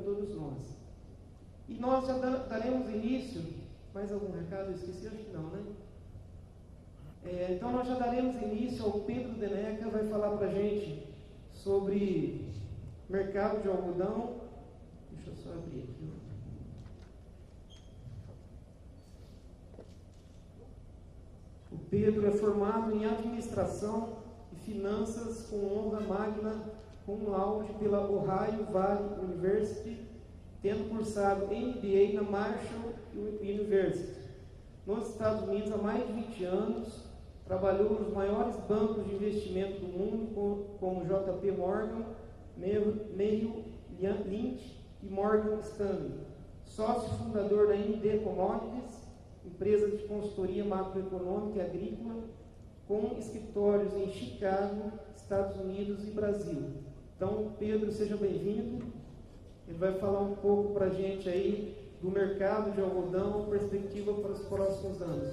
todos nós. E nós já daremos início, mais algum recado? Eu esqueci, acho que não, né? Então nós já daremos início ao Pedro Deneca, vai falar para a gente sobre mercado de algodão. Deixa eu só abrir aqui. O Pedro é formado em administração e finanças com honra magna cum laude pela Ohio Valley University, tendo cursado MBA na Marshall University, nos Estados Unidos há mais de 20 anos. Trabalhou nos maiores bancos de investimento do mundo, como JP Morgan, Merrill Lynch e Morgan Stanley. Sócio fundador da MD Commodities, empresa de consultoria macroeconômica e agrícola, com escritórios em Chicago, Estados Unidos e Brasil. Então, Pedro, seja bem-vindo. Ele vai falar um pouco para a gente aí do mercado de algodão, perspectiva para os próximos anos.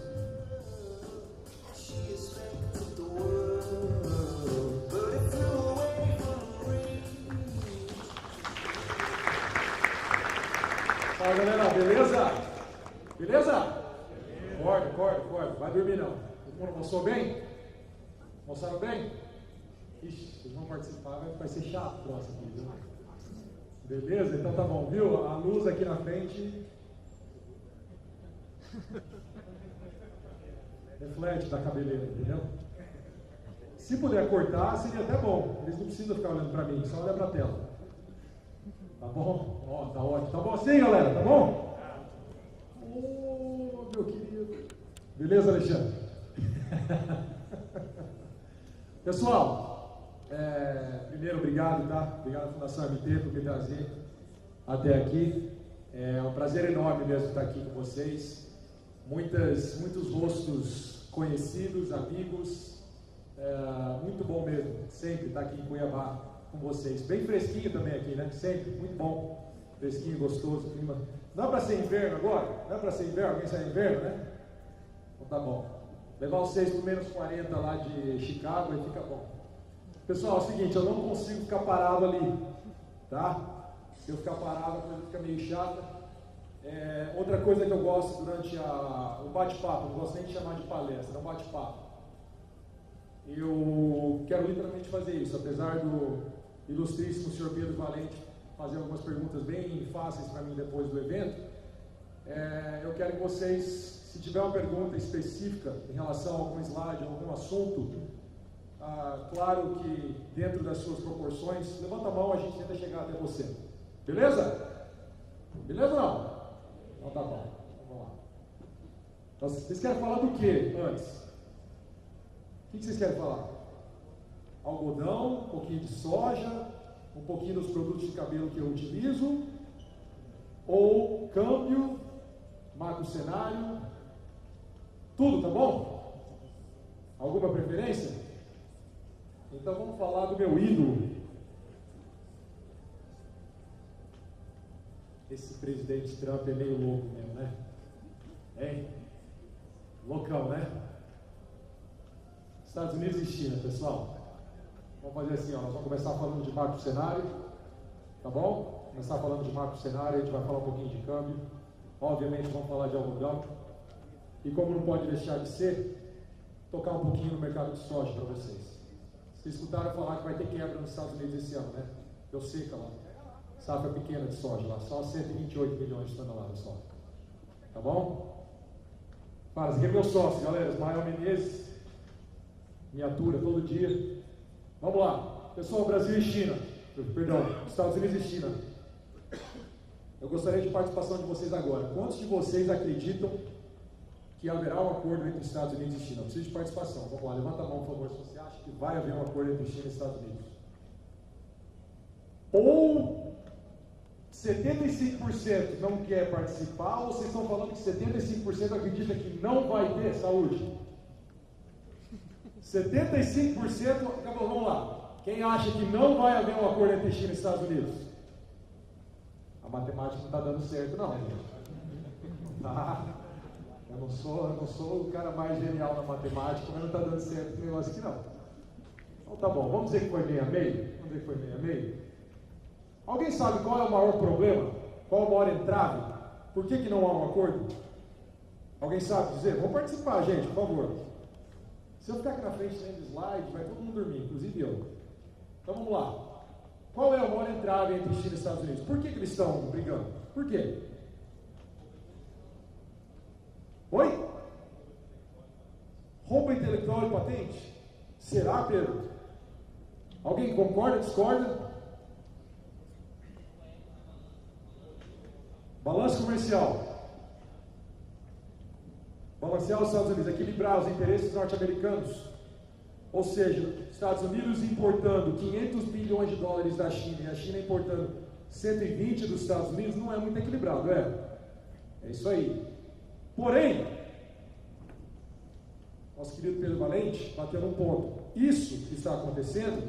Fala, galera, beleza? Beleza? Acorda. Vai dormir não. Todo mundo almoçou bem? Almoçaram bem? Ixi, vocês vão participar, vai ser chato o próximo aqui, viu? Beleza? Então tá bom, viu? A luz aqui na frente reflete da cabeleira, entendeu? Se puder cortar, seria até bom. Eles não precisam ficar olhando pra mim, só olha pra tela. Tá bom? Ó, tá ótimo. Tá bom assim, galera? Tá bom? Ô, meu querido. Beleza, Alexandre? Pessoal, primeiro, obrigado, tá? Obrigado à Fundação MT por me trazer até aqui. É um prazer enorme mesmo estar aqui com vocês. Muitos rostos conhecidos, amigos. Muito bom mesmo, sempre estar aqui em Cuiabá com vocês. Bem fresquinho também aqui, né? Sempre, muito bom. Fresquinho, gostoso, clima. Não é para ser inverno agora? Não é para ser inverno? Alguém sai inverno, né? Então tá bom. Levar vocês para menos 40 lá de Chicago e fica bom. Pessoal, é o seguinte, eu não consigo ficar parado ali, tá? Se eu ficar parado, a coisa fica meio chata. Outra coisa que eu gosto durante o bate-papo, não gosto nem de chamar de palestra, é um bate-papo. Eu quero literalmente fazer isso, apesar do ilustríssimo senhor Pedro Valente fazer algumas perguntas bem fáceis para mim depois do evento. Eu quero que vocês, se tiver uma pergunta específica em relação a algum slide, algum assunto, claro que dentro das suas proporções, levanta a mão, a gente tenta chegar até você. Beleza? Beleza ou não? Então tá bom, vamos lá. Então, vocês querem falar do que antes? O que vocês querem falar? Algodão, um pouquinho de soja, um pouquinho dos produtos de cabelo que eu utilizo, ou câmbio, macro cenário, tudo, tá bom? Alguma preferência? Então vamos falar do meu ídolo. Esse presidente Trump é meio louco mesmo, né? Hein? Loucão, né? Estados Unidos e China, pessoal. Vamos fazer assim, ó, nós vamos começar falando de macro cenário, tá bom? Começar falando de macro cenário, a gente vai falar um pouquinho de câmbio. Obviamente vamos falar de algodão. E como não pode deixar de ser, tocar um pouquinho no mercado de soja para vocês. Vocês escutaram falar que vai ter quebra nos Estados Unidos esse ano, né? Deu seca lá. Safra pequena de soja lá, só 128 milhões de toneladas só. Tá bom? Fala, esse aqui é meu sócio, galera, Ismael Menezes. Me atura todo dia. Vamos lá. Pessoal, Brasil e China. Perdão, Estados Unidos e China. Eu gostaria de participação de vocês agora. Quantos de vocês acreditam que haverá um acordo entre Estados Unidos e China? Eu preciso de participação. Vamos lá, levanta a mão, por favor, se você acha que vai haver um acordo entre China e Estados Unidos. Ou 75% não quer participar, ou vocês estão falando que 75% acredita que não vai ter saúde? 75%, vamos lá. Quem acha que não vai haver um acordo entre China e Estados Unidos? A matemática não está dando certo, não. Eu não sou o cara mais genial na matemática, mas não está dando certo esse negócio aqui, não. Então tá bom, vamos dizer que foi meio a meio? Vamos dizer que foi meio a meio? Alguém sabe qual é o maior problema? Qual é o maior entrave? Por que não há um acordo? Alguém sabe dizer? Vamos participar, gente, por favor. Se eu ficar aqui na frente lendo slide, vai todo mundo dormir, inclusive eu. Então vamos lá. Qual é o maior entrave entre China e Estados Unidos? Por que eles estão brigando? Por quê? Oi? Roubo intelectual e patente? Será, Pedro? Alguém concorda, discorda? Balanço comercial. Balancear os Estados Unidos, equilibrar os interesses norte-americanos. Ou seja, Estados Unidos importando 500 bilhões de dólares da China e a China importando 120 dos Estados Unidos, não é muito equilibrado, é? É isso aí. Porém, nosso querido Pedro Valente bateu num ponto. Isso que está acontecendo,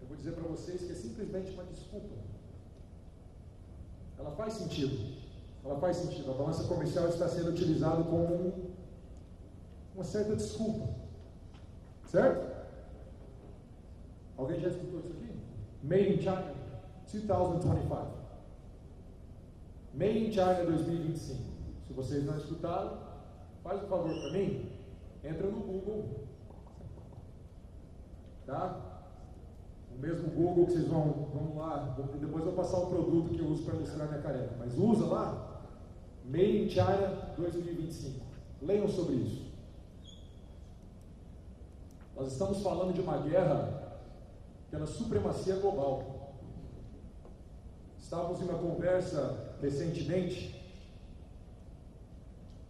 eu vou dizer para vocês que é simplesmente uma desculpa. Ela faz sentido. Ela faz sentido. A balança comercial está sendo utilizada como uma certa desculpa. Certo? Alguém já escutou isso aqui? Made in China 2025. Made in China 2025. Se vocês não escutaram, faz um favor para mim. Entra no Google. Tá? O mesmo Google que vocês vão lá. Depois eu vou passar o produto que eu uso para ilustrar minha careca. Mas usa lá. Made in China 2025. Leiam sobre isso. Nós estamos falando de uma guerra pela supremacia global. Estávamos em uma conversa recentemente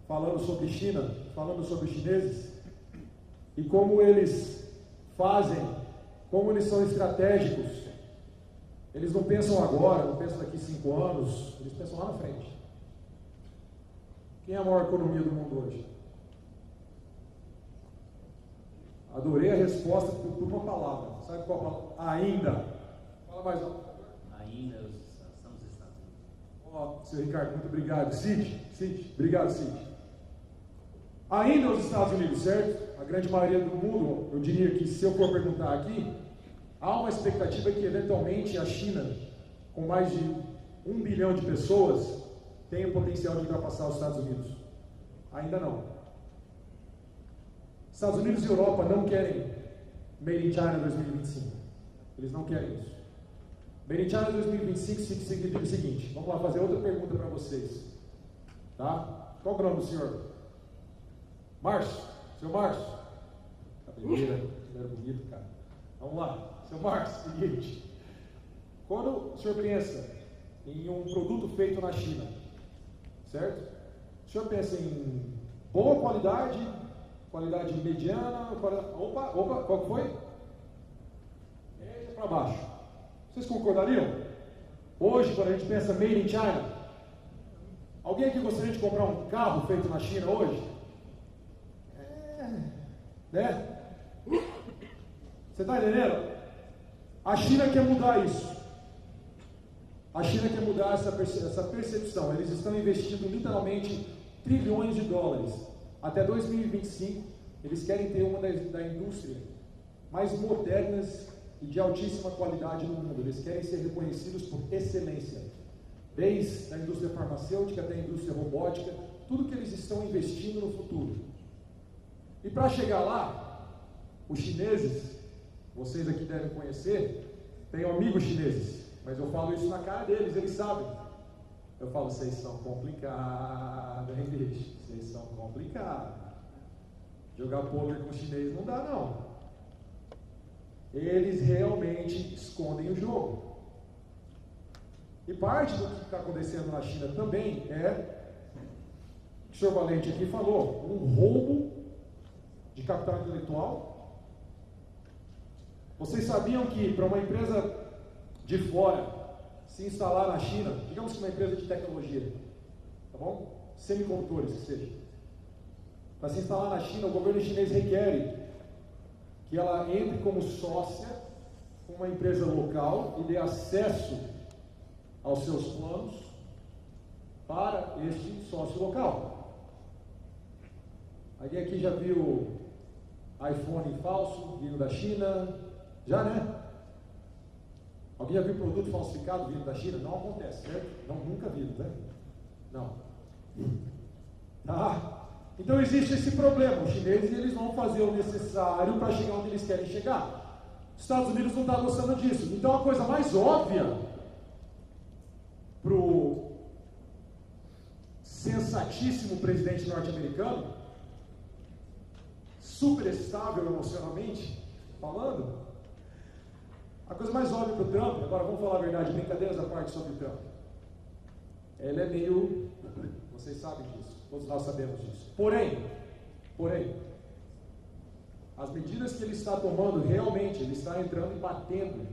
falando sobre China, falando sobre os chineses e como eles fazem, como eles são estratégicos. Eles não pensam agora, não pensam daqui 5 anos, eles pensam lá na frente. Quem é a maior economia do mundo hoje? Adorei a resposta por uma palavra. Sabe qual a palavra? Ainda. Fala mais alto. Ainda são os Estados Unidos. Ó, seu Ricardo, muito obrigado. Cid, obrigado, Cid. Ainda os Estados Unidos, certo? A grande maioria do mundo, eu diria que se eu for perguntar aqui, há uma expectativa que eventualmente a China, com mais de 1 bilhão de pessoas, tenha o potencial de ultrapassar os Estados Unidos. Ainda não. Estados Unidos e Europa não querem Made in China 2025. Eles não querem isso. Made in China 2025 significa o seguinte. Vamos lá fazer outra pergunta para vocês. Tá? Qual é o nome do senhor? Márcio. Seu Márcio. Cabeleira. Era bonito, cara. Vamos lá. Seu Márcio, seguinte. Quando o senhor pensa em um produto feito na China, certo? O senhor pensa em boa qualidade, qualidade mediana, opa, qual que foi? Média para baixo. Vocês concordariam? Hoje, quando a gente pensa Made in China, alguém aqui gostaria de comprar um carro feito na China hoje? Né? Você está entendendo? A China quer mudar isso. A China quer mudar essa percepção. Eles estão investindo literalmente trilhões de dólares. Até 2025, eles querem ter uma da indústria mais modernas e de altíssima qualidade no mundo. Eles querem ser reconhecidos por excelência. Desde a indústria farmacêutica até a indústria robótica, tudo que eles estão investindo no futuro. E para chegar lá, os chineses, vocês aqui devem conhecer, tenho amigos chineses, mas eu falo isso na cara deles, eles sabem. Eu falo, vocês são complicados, hein, bicho? Vocês são complicados. Jogar pôquer com chinês não dá, não. Eles realmente escondem o jogo. E parte do que está acontecendo na China também é, o senhor Valente aqui falou, um roubo de capital intelectual. Vocês sabiam que para uma empresa de fora se instalar na China, digamos que uma empresa de tecnologia, tá bom? Semicondutores, que seja. Para se instalar na China, o governo chinês requer que ela entre como sócia com uma empresa local e dê acesso aos seus planos para este sócio local. Alguém aqui já viu iPhone falso vindo da China? Já, né? Alguém já viu produto falsificado vindo da China? Não acontece, certo? Não, nunca viram, né? Não. Tá? Então existe esse problema. Os chineses eles vão fazer o necessário para chegar onde eles querem chegar. Os Estados Unidos não estão gostando disso. Então a coisa mais óbvia para o sensatíssimo presidente norte-americano, super estável emocionalmente falando, a coisa mais óbvia para o Trump, agora vamos falar a verdade, brincadeiras à parte sobre o Trump, ele é meio, vocês sabem disso, todos nós sabemos disso, porém, as medidas que ele está tomando, realmente, ele está entrando e batendo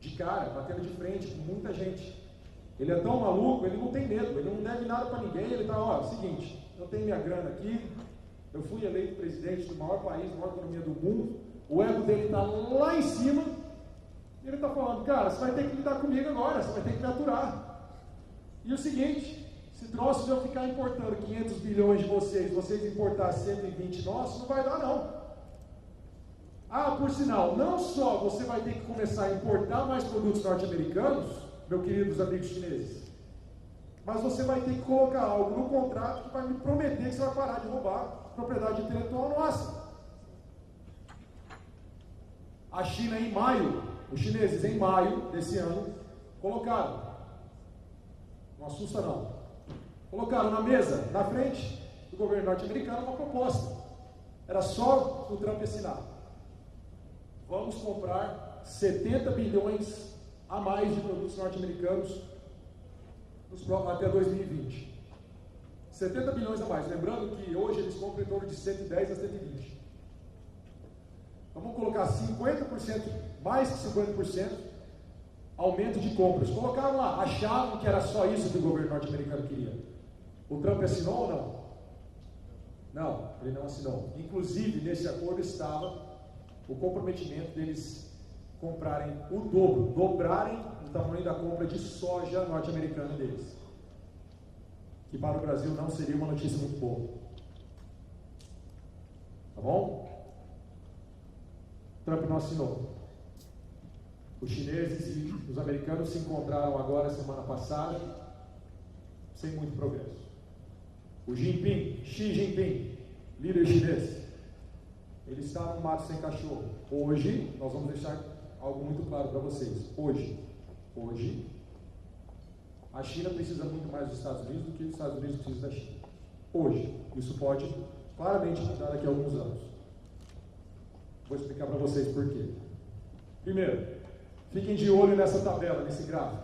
de cara, batendo de frente com muita gente. Ele é tão maluco, ele não tem medo, ele não deve nada para ninguém, ele está, ó, seguinte, eu tenho minha grana aqui, eu fui eleito presidente do maior país, maior economia do mundo, o ego dele está lá em cima, e ele está falando, cara, você vai ter que lidar comigo agora, você vai ter que me aturar. E o seguinte, se troço de eu ficar importando 500 bilhões de vocês importar 120 nossos, não vai dar não. Ah, por sinal, não só você vai ter que começar a importar mais produtos norte-americanos, meus queridos amigos chineses, mas você vai ter que colocar algo no contrato que vai me prometer que você vai parar de roubar propriedade intelectual nossa. A China em maio, os chineses em maio desse ano, colocaram, não assusta não, colocaram na mesa, na frente do governo norte-americano uma proposta, era só o Trump assinar. Vamos comprar 70 bilhões a mais de produtos norte-americanos até 2020. 70 bilhões a mais. Lembrando que hoje eles compram em torno de 110 a 120. Então vamos colocar 50%, mais que 50%, aumento de compras. Colocaram lá, achavam que era só isso que o governo norte-americano queria. O Trump assinou ou não? Não, ele não assinou. Inclusive, nesse acordo estava o comprometimento deles comprarem o dobro, dobrarem o tamanho da compra de soja norte-americana deles. Que para o Brasil não seria uma notícia muito boa. Tá bom? Trump não assinou. Os chineses e os americanos se encontraram agora, semana passada, sem muito progresso. O Xi Jinping, líder chinês, ele está no mato sem cachorro. Hoje, nós vamos deixar algo muito claro para vocês. Hoje, a China precisa muito mais dos Estados Unidos do que os Estados Unidos precisam da China. Hoje. Isso pode claramente mudar daqui a alguns anos. Vou explicar para vocês por quê. Primeiro, fiquem de olho nessa tabela, nesse gráfico.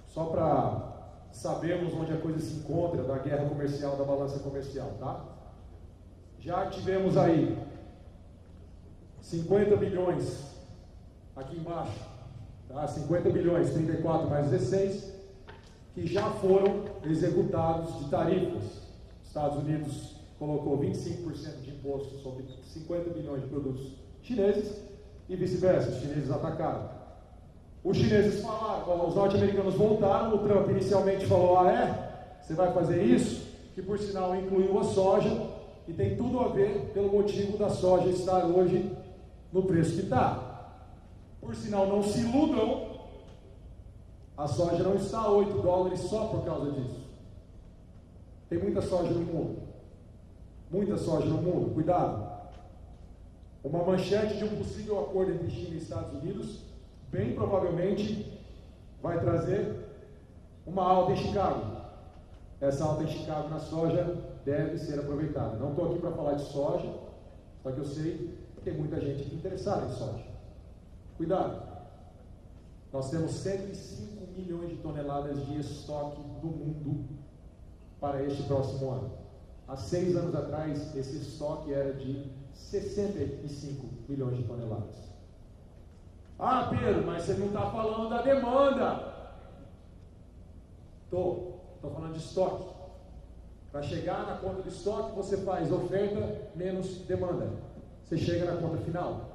Só para sabermos onde a coisa se encontra da guerra comercial, da balança comercial, tá? Já tivemos aí 50 bilhões aqui embaixo, tá? 50 bilhões, 34 mais 16, que já foram executados de tarifas. Estados Unidos colocou 25% de imposto sobre 50 bilhões de produtos chineses e vice-versa, os chineses atacaram. Os chineses falaram, os norte-americanos voltaram, o Trump inicialmente falou, você vai fazer isso? Que por sinal incluiu a soja, e tem tudo a ver pelo motivo da soja estar hoje no preço que está. Por sinal, não se iludam, a soja não está a $8 só por causa disso. Tem muita soja no mundo. Muita soja no mundo, cuidado. Uma manchete de um possível acordo entre China e Estados Unidos, bem provavelmente, vai trazer uma alta em Chicago. Essa alta em Chicago na soja deve ser aproveitada. Não estou aqui para falar de soja, só que eu sei que tem muita gente aqui interessada em soja. Cuidado. Nós temos 105 milhões de toneladas de estoque no mundo para este próximo ano. Há 6 anos atrás, esse estoque era de 65 milhões de toneladas. Ah, Pedro, mas você não está falando da demanda. Estou falando de estoque. Para chegar na conta do estoque, você faz oferta menos demanda. Você chega na conta final.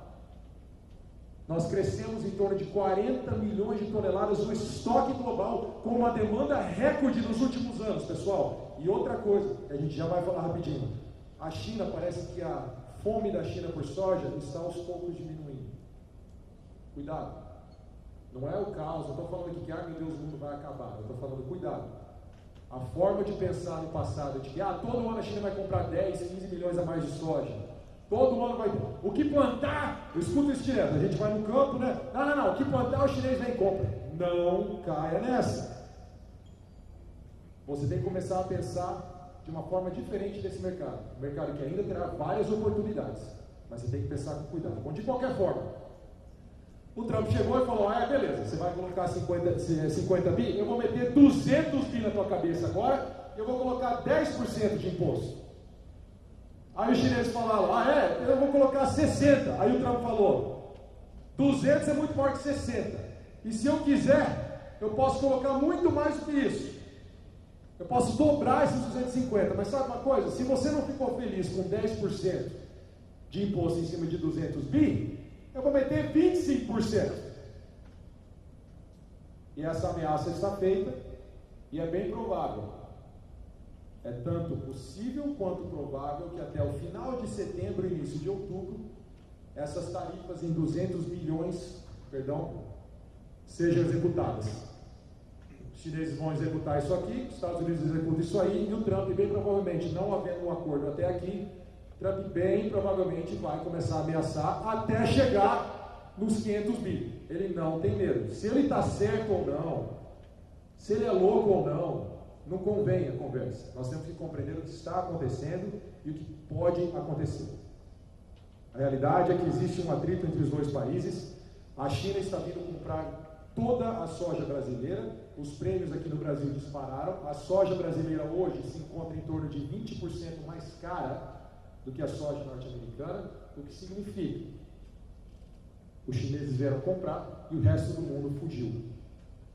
Nós crescemos em torno de 40 milhões de toneladas no estoque global, com uma demanda recorde nos últimos anos, pessoal. E outra coisa, que a gente já vai falar rapidinho. A China, parece que a fome da China por soja está aos poucos diminuindo. Cuidado. Não é o caos, não estou falando que, meu Deus, o mundo vai acabar. Eu estou falando, cuidado. A forma de pensar no passado, de que, todo ano a China vai comprar 10, 15 milhões a mais de soja. Todo ano vai ter. O que plantar, eu escuto isso direto, a gente vai no campo, né? Não, o que plantar, o chinês vem e compra. Não caia nessa. Você tem que começar a pensar de uma forma diferente desse mercado. Um mercado que ainda terá várias oportunidades, mas você tem que pensar com cuidado. Bom, de qualquer forma, o Trump chegou e falou, beleza, você vai colocar 50 bi, eu vou meter 200 bi na tua cabeça agora, e eu vou colocar 10% de imposto. Aí os chineses falaram, eu vou colocar 60. Aí o Trump falou, 200 é muito maior que 60. E se eu quiser, eu posso colocar muito mais do que isso. Eu posso dobrar esses 250. Mas sabe uma coisa? Se você não ficou feliz com 10% de imposto em cima de 200 bi, eu vou meter 25%. E essa ameaça está feita, e é bem provável. É tanto possível quanto provável que até o final de setembro, início de outubro, essas tarifas em 200 bilhões, sejam executadas. Os chineses vão executar isso aqui, os Estados Unidos executam isso aí, e o Trump, bem provavelmente, não havendo um acordo até aqui, Trump bem provavelmente vai começar a ameaçar até chegar nos 500 bi. Ele não tem medo. Se ele está certo ou não, se ele é louco ou não convém a conversa. Nós temos que compreender o que está acontecendo e o que pode acontecer. A realidade é que existe um atrito entre os dois países. A China está vindo comprar toda a soja brasileira. Os prêmios aqui no Brasil dispararam. A soja brasileira hoje se encontra em torno de 20% mais cara do que a soja norte-americana, o que significa os chineses vieram comprar e o resto do mundo fugiu.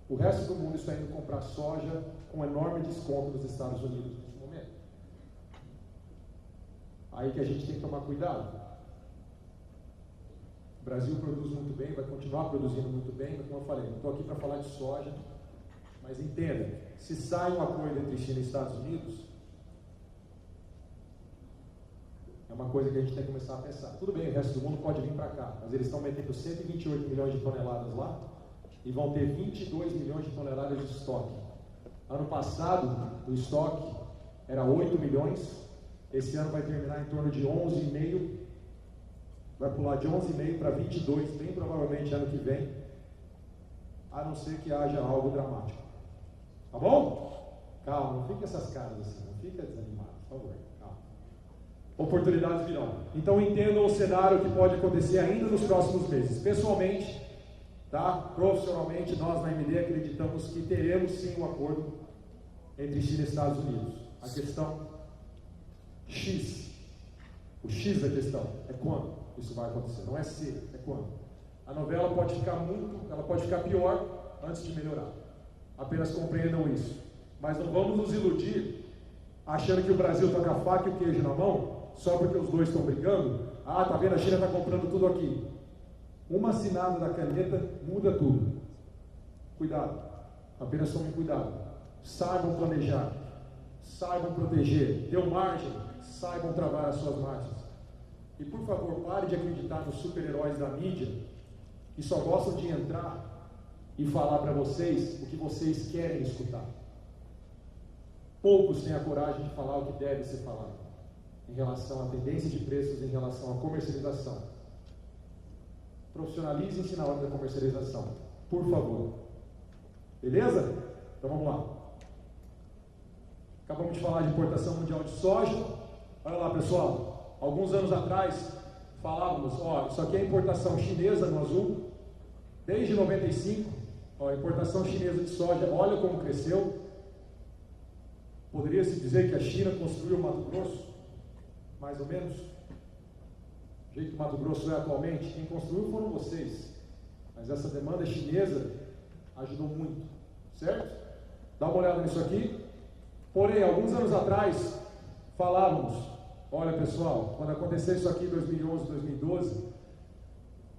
O resto do mundo está indo comprar soja com enorme desconto nos Estados Unidos nesse momento. Aí que a gente tem que tomar cuidado. O Brasil produz muito bem, vai continuar produzindo muito bem, mas como eu falei, não estou aqui para falar de soja, mas entenda, se sai um acordo entre China e Estados Unidos, é uma coisa que a gente tem que começar a pensar. Tudo bem, o resto do mundo pode vir para cá, mas eles estão metendo 128 milhões de toneladas lá e vão ter 22 milhões de toneladas de estoque. Ano passado, o estoque era 8 milhões, esse ano vai terminar em torno de 11,5, vai pular de 11,5 para 22, bem provavelmente ano que vem, a não ser que haja algo dramático. Tá bom? Calma, não fique essas caras assim, não fica desanimado, por favor. Oportunidades virão. Então entendam o cenário que pode acontecer ainda nos próximos meses. Pessoalmente, profissionalmente, nós na MD acreditamos que teremos sim um acordo entre China e Estados Unidos. A questão X, o X da questão é quando isso vai acontecer, não é se, é quando. A novela pode ficar pior antes de melhorar. Apenas compreendam isso. Mas não vamos nos iludir achando que o Brasil está com a faca e o queijo na mão só porque os dois estão brigando. Tá vendo, a China está comprando tudo aqui. Uma assinada da caneta muda tudo. Cuidado, apenas tomem cuidado. Saibam planejar, saibam proteger, deu margem, saibam travar as suas margens. E por favor, pare de acreditar nos super-heróis da mídia que só gostam de entrar e falar para vocês o que vocês querem escutar. Poucos têm a coragem de falar o que deve ser falado em relação à tendência de preços, em relação à comercialização. Profissionalizem-se na hora da comercialização, por favor. Beleza? Então vamos lá. Acabamos de falar de importação mundial de soja. Olha lá, pessoal. Alguns anos atrás falávamos, isso aqui é importação chinesa no azul. Desde 95, a importação chinesa de soja, olha como cresceu. Poderia-se dizer que a China construiu o Mato Grosso? Mais ou menos? Do jeito que o Mato Grosso é atualmente, quem construiu foram vocês. Mas essa demanda chinesa ajudou muito. Certo? Dá uma olhada nisso aqui. Porém, alguns anos atrás, falávamos, olha pessoal, quando aconteceu isso aqui em 2011, 2012,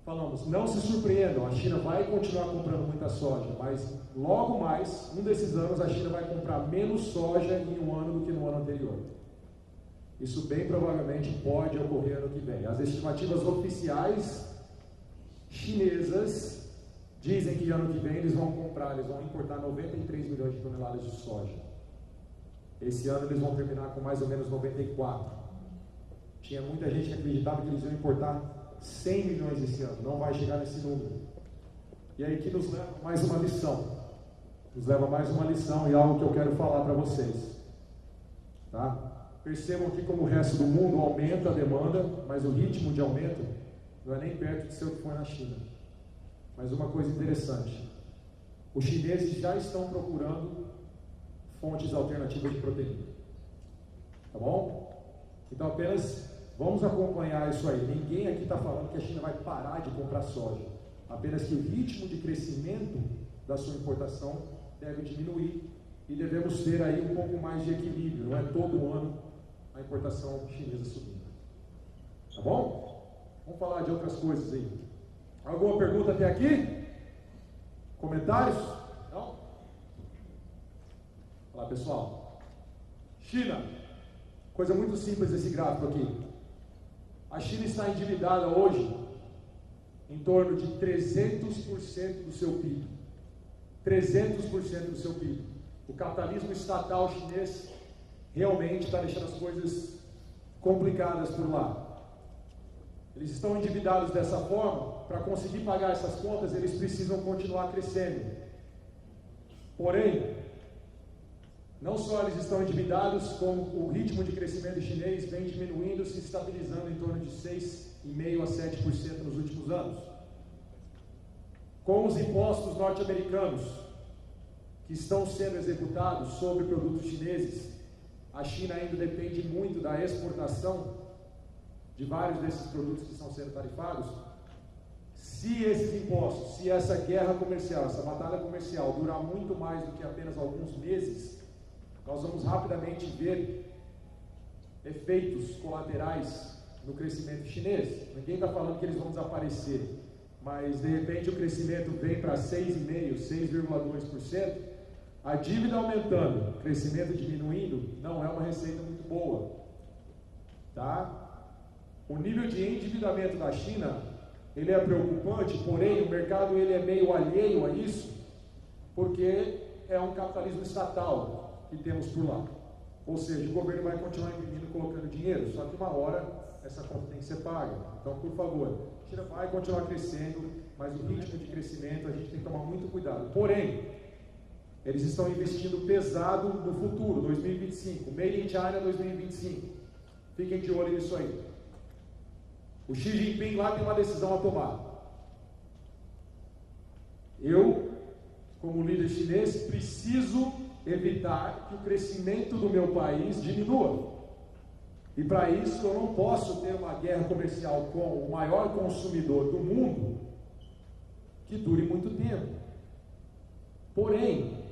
falamos, não se surpreendam, a China vai continuar comprando muita soja, mas logo mais, um desses anos, a China vai comprar menos soja em um ano do que no ano anterior. Isso bem provavelmente pode ocorrer ano que vem. As estimativas oficiais chinesas Dizem que ano que vem eles vão importar 93 milhões de toneladas de soja. Esse ano eles vão terminar com mais ou menos 94. Tinha muita gente que acreditava que eles iam importar 100 milhões esse ano. Não vai chegar nesse número. E aí que nos leva mais uma lição. Nos leva mais uma lição e algo que eu quero falar para vocês. Tá? Percebam que como o resto do mundo aumenta a demanda, mas o ritmo de aumento não é nem perto de ser o que foi na China. Mas uma coisa interessante, os chineses já estão procurando fontes alternativas de proteína. Tá bom? Então apenas vamos acompanhar isso aí. Ninguém aqui está falando que a China vai parar de comprar soja. Apenas que o ritmo de crescimento da sua importação deve diminuir e devemos ter aí um pouco mais de equilíbrio. Não é todo ano a importação chinesa subindo. Tá bom? Vamos falar de outras coisas aí. Alguma pergunta até aqui? Comentários? Não? Olá, pessoal. China. Coisa muito simples esse gráfico aqui. A China está endividada hoje em torno de 300% do seu PIB. 300% do seu PIB. O capitalismo estatal chinês realmente está deixando as coisas complicadas por lá. Eles estão endividados dessa forma, para conseguir pagar essas contas, eles precisam continuar crescendo. Porém, não só eles estão endividados, como o ritmo de crescimento chinês vem diminuindo, se estabilizando em torno de 6,5% a 7% nos últimos anos. Com os impostos norte-americanos que estão sendo executados sobre produtos chineses, a China ainda depende muito da exportação de vários desses produtos que estão sendo tarifados. Se esses impostos, se essa guerra comercial, essa batalha comercial durar muito mais do que apenas alguns meses, nós vamos rapidamente ver efeitos colaterais no crescimento chinês. Ninguém está falando que eles vão desaparecer, mas de repente o crescimento vem para 6,5%, 6,2%, a dívida aumentando, o crescimento diminuindo, não é uma receita muito boa. Tá? O nível de endividamento da China, ele é preocupante, porém o mercado ele é meio alheio a isso, porque é um capitalismo estatal que temos por lá. Ou seja, o governo vai continuar imprimindo, colocando dinheiro, só que uma hora essa conta tem que ser paga. Então, por favor, a China vai continuar crescendo, mas o ritmo de crescimento a gente tem que tomar muito cuidado. Porém, eles estão investindo pesado no futuro, 2025, Made in China 2025. Fiquem de olho nisso aí. O Xi Jinping lá tem uma decisão a tomar. Eu, como líder chinês, preciso evitar que o crescimento do meu país diminua. E para isso eu não posso ter uma guerra comercial com o maior consumidor do mundo que dure muito tempo. Porém,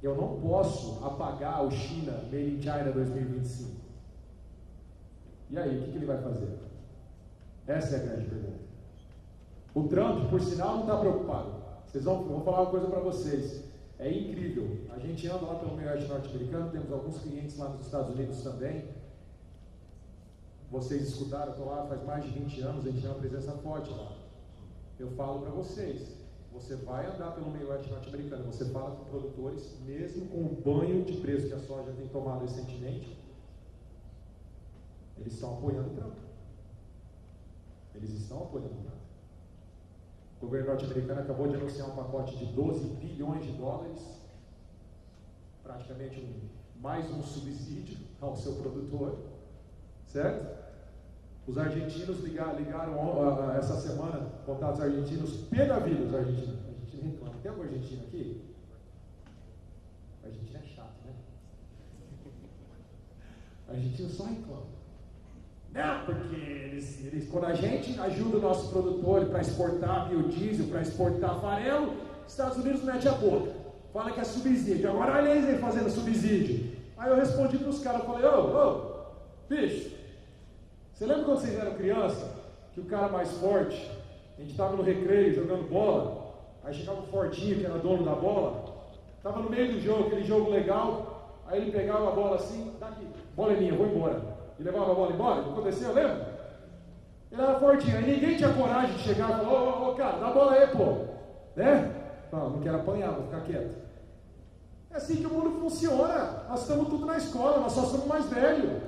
eu não posso apagar o China Made in China 2025. E aí, o que ele vai fazer? Essa é a grande pergunta. O Trump, por sinal, não está preocupado. Vou falar uma coisa para vocês. É incrível. A gente anda lá pelo meio oeste norte-americano, temos alguns clientes lá nos Estados Unidos também. Vocês escutaram, eu estou lá faz mais de 20 anos, a gente tem uma presença forte lá. Eu falo para vocês, você vai andar pelo meio oeste norte-americano, você fala com produtores, mesmo com o banho de preço que a soja tem tomado recentemente, eles estão apoiando o Trump. Eles estão apoiando o Trump. O governo norte-americano acabou de anunciar um pacote de 12 bilhões de dólares, praticamente mais um subsídio ao seu produtor, certo? Os argentinos ligaram essa semana, contatos argentinos, pé da vida os argentinos. A gente reclama. Tem algum argentino aqui? A Argentina é chato, né? A Argentina só reclama. Não, porque eles, quando a gente ajuda o nosso produtor para exportar biodiesel, para exportar farelo, os Estados Unidos mete a boca, fala que é subsídio. Agora olha eles aí fazendo subsídio. Aí eu respondi para os caras, falei, bicho, você lembra quando vocês eram criança, que o cara mais forte, a gente estava no recreio jogando bola, aí chegava o fortinho que era dono da bola, estava no meio do jogo, aquele jogo legal, aí ele pegava a bola assim, daqui, bola é minha, vou embora. E levava a bola embora, o que aconteceu, lembra? Ele era fortinho, aí ninguém tinha coragem de chegar e falar, ô, cara, dá a bola aí, pô. Né? Não quero apanhar, vou ficar quieto. É assim que o mundo funciona. Nós estamos tudo na escola, nós só somos mais velhos.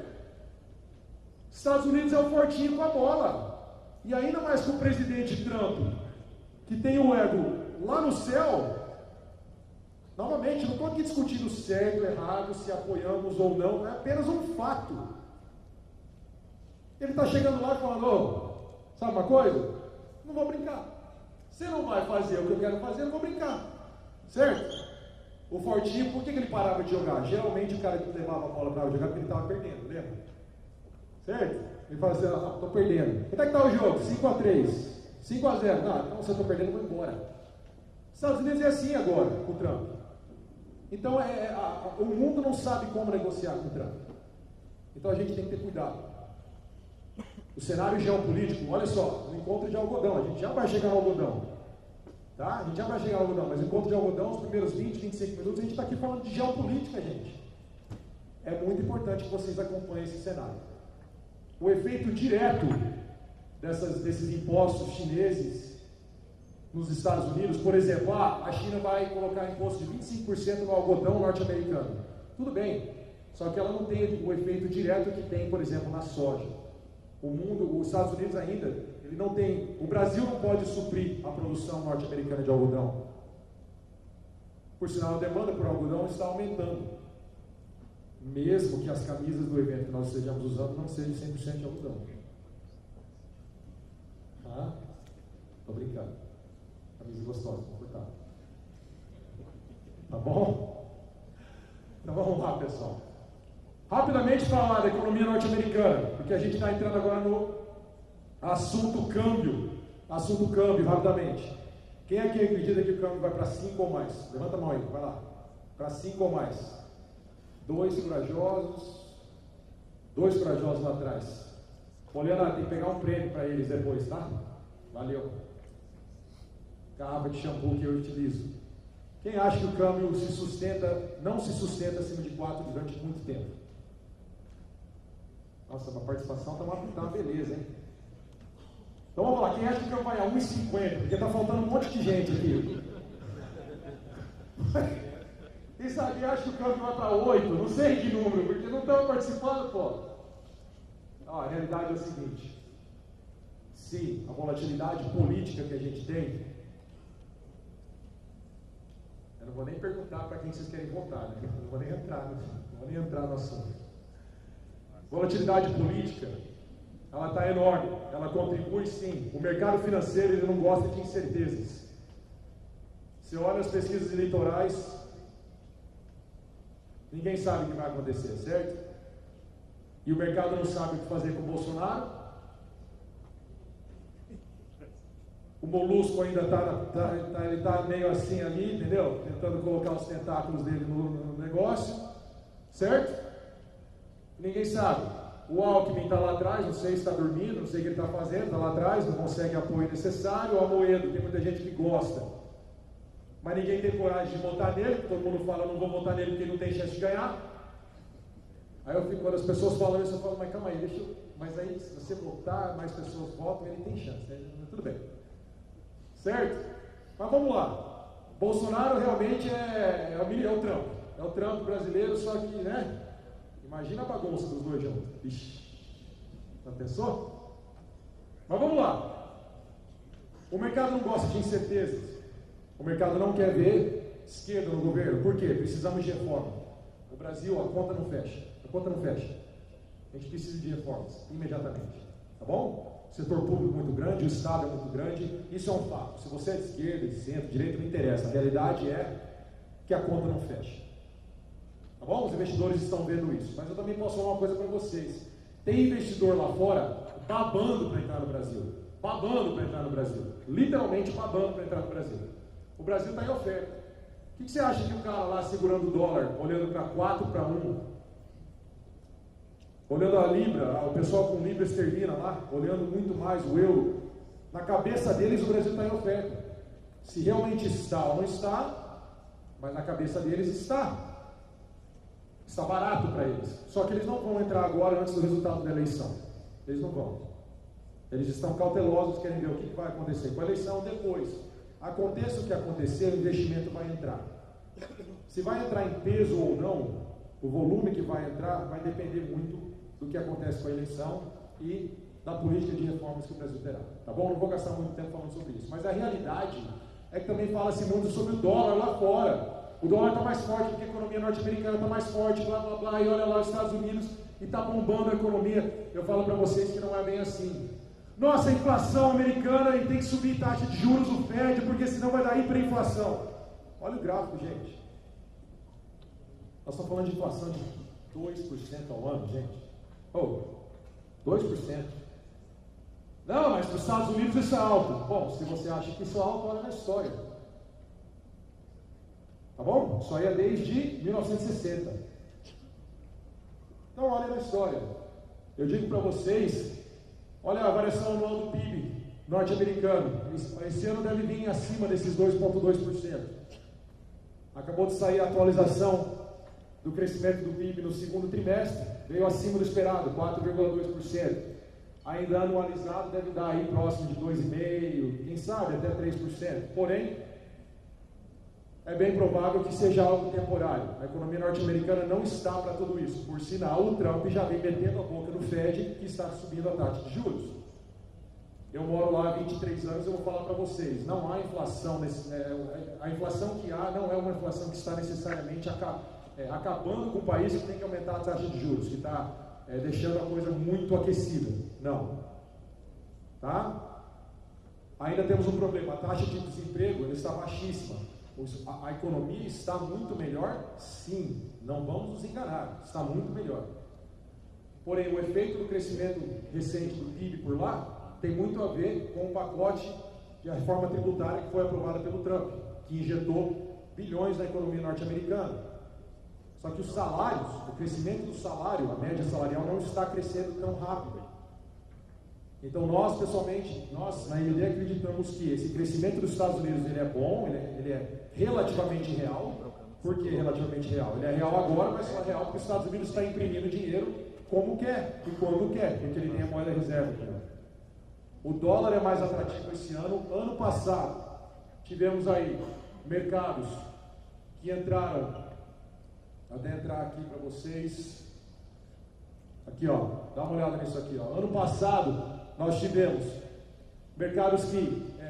Estados Unidos é o fortinho com a bola. E ainda mais com o presidente Trump, que tem o ego lá no céu. Novamente, não estou aqui discutindo certo, errado, se apoiamos ou não, é apenas um fato. Ele está chegando lá e falando, sabe uma coisa? Não vou brincar. Você não vai fazer o que eu quero fazer, eu não vou brincar. Certo? O fortinho, por que ele parava de jogar? Geralmente o cara que levava a bola para jogar porque ele estava perdendo, lembra? Certo? Ele fala assim, estou perdendo. Quanto é que está o jogo? 5-3, 5-0. Não, então se eu estou perdendo, eu vou embora. Estados Unidos é assim agora, com o Trump. Então, o mundo não sabe como negociar com o Trump. Então a gente tem que ter cuidado. O cenário geopolítico, olha só, no encontro de algodão, a gente já vai chegar no algodão. Tá? A gente já vai chegar no algodão, mas o encontro de algodão, os primeiros 20, 25 minutos, a gente está aqui falando de geopolítica, gente. É muito importante que vocês acompanhem esse cenário. O efeito direto desses impostos chineses nos Estados Unidos, por exemplo, a China vai colocar imposto de 25% no algodão norte-americano. Tudo bem, só que ela não tem o efeito direto que tem, por exemplo, na soja. Os Estados Unidos ainda, ele não tem, o Brasil não pode suprir a produção norte-americana de algodão. Por sinal, a demanda por algodão está aumentando. Mesmo que as camisas do evento que nós estejamos usando não sejam 100% de algodão. Tá? Tô brincando. Camisa gostosa, confortável. Tá bom? Então vamos lá, pessoal. Rapidamente falar da economia norte-americana, porque a gente está entrando agora no assunto câmbio. Assunto câmbio, rapidamente. Quem aqui acredita que o câmbio vai para 5 ou mais? Levanta a mão aí, vai lá. Para 5 ou mais. 2 corajosos lá atrás. Poliana, tem que pegar um prêmio para eles depois, tá? Valeu. Garrafa de shampoo que eu utilizo. Quem acha que o câmbio não se sustenta acima de 4 durante muito tempo? Nossa, a participação está uma beleza, hein? Então vamos lá, quem acha que o câmbio vai a 1,50? Porque está faltando um monte de gente aqui. Quem sabe acha que o câmbio vai para 8? Não sei que número, porque não estão participando, pô. A realidade é o seguinte. Se a volatilidade política que a gente tem, eu não vou nem perguntar para quem vocês querem votar, né? Não vou nem entrar no assunto. Volatilidade política, ela está enorme, ela contribui sim. O mercado financeiro ele não gosta de incertezas. Você olha as pesquisas eleitorais, ninguém sabe o que vai acontecer, certo? E o mercado não sabe o que fazer com o Bolsonaro. O Molusco ainda está meio assim ali, entendeu? Tentando colocar os tentáculos dele no negócio, certo? Ninguém sabe. O Alckmin está lá atrás, não sei se está dormindo, não sei o que ele está fazendo, está lá atrás, não consegue apoio necessário. O Amoedo, tem muita gente que gosta, mas ninguém tem coragem de votar nele, porque todo mundo fala, não vou votar nele porque não tem chance de ganhar. Aí eu fico, quando as pessoas falam isso, eu falo, mas calma aí, mas aí se você votar, mais pessoas votam, ele tem chance, né? Tudo bem. Certo? Mas vamos lá. Bolsonaro realmente é o Trump. É o Trump brasileiro, só que, né? Imagina a bagunça dos dois juntos. Ixi. Já pensou? Mas vamos lá. O mercado não gosta de incertezas. O mercado não quer ver esquerda no governo. Por quê? Precisamos de reforma. No Brasil, a conta não fecha. A conta não fecha. A gente precisa de reformas, imediatamente. Tá bom? O setor público muito grande, o Estado é muito grande. Isso é um fato. Se você é de esquerda, de centro, de direita, não interessa. A realidade é que a conta não fecha. Tá bom? Os investidores estão vendo isso. Mas eu também posso falar uma coisa para vocês. Tem investidor lá fora babando para entrar no Brasil. Babando para entrar no Brasil. Literalmente babando para entrar no Brasil. O Brasil está em oferta. O que você acha que o cara lá segurando o dólar, olhando para 4-1, olhando a Libra, o pessoal com Libra esterlina lá, olhando muito mais o euro, na cabeça deles o Brasil está em oferta. Se realmente está ou não está, mas na cabeça deles está. Está barato para eles. Só que eles não vão entrar agora antes do resultado da eleição. Eles não vão. Eles estão cautelosos, querem ver o que vai acontecer com a eleição depois. Aconteça o que acontecer, o investimento vai entrar. Se vai entrar em peso ou não, o volume que vai entrar vai depender muito do que acontece com a eleição e da política de reformas que o Brasil terá. Tá bom? Não vou gastar muito tempo falando sobre isso. Mas a realidade é que também fala-se muito sobre o dólar lá fora. O dólar está mais forte porque a economia norte-americana está mais forte, blá blá blá, e olha lá os Estados Unidos e está bombando a economia. Eu falo para vocês que não é bem assim. Nossa, a inflação americana e tem que subir taxa de juros o Fed, porque senão vai dar hiperinflação. Olha o gráfico, gente. Nós estamos falando de inflação de 2% ao ano, gente. 2%. Não, mas nos Estados Unidos isso é alto. Bom, se você acha que isso é alto, olha na história. Tá bom? Isso aí é desde 1960. Então, olha na história. Eu digo para vocês, olha a variação anual do PIB norte-americano. Esse ano deve vir acima desses 2,2%. Acabou de sair a atualização do crescimento do PIB no segundo trimestre, veio acima do esperado, 4,2%. Ainda anualizado deve dar aí próximo de 2,5%, quem sabe até 3%. Porém, é bem provável que seja algo temporário. A economia norte-americana não está para tudo isso. Por sinal, o Trump já vem metendo a boca no Fed que está subindo a taxa de juros. Eu moro lá há 23 anos e eu vou falar para vocês, não há inflação, a inflação que há não é uma inflação que está necessariamente acabando com o país que tem que aumentar a taxa de juros, que está deixando a coisa muito aquecida. Não. Tá? Ainda temos um problema, a taxa de desemprego ela está baixíssima. A economia está muito melhor? Sim, não vamos nos enganar, está muito melhor. Porém, o efeito do crescimento recente do PIB por lá tem muito a ver com o pacote de reforma tributária que foi aprovada pelo Trump, que injetou bilhões na economia norte-americana. Só que os salários, o crescimento do salário, a média salarial não está crescendo tão rápido. Então nós, pessoalmente, nós na IMD acreditamos que esse crescimento dos Estados Unidos ele é bom, ele é relativamente real. Por que relativamente real? Ele é real agora, mas só é real porque os Estados Unidos está imprimindo dinheiro como quer e quando quer, porque ele tem a moeda reserva. O dólar é mais atrativo esse ano. Ano passado, tivemos aí mercados que entraram, até entrar aqui para vocês, aqui ó, dá uma olhada nisso aqui ó. Ano passado, nós tivemos mercados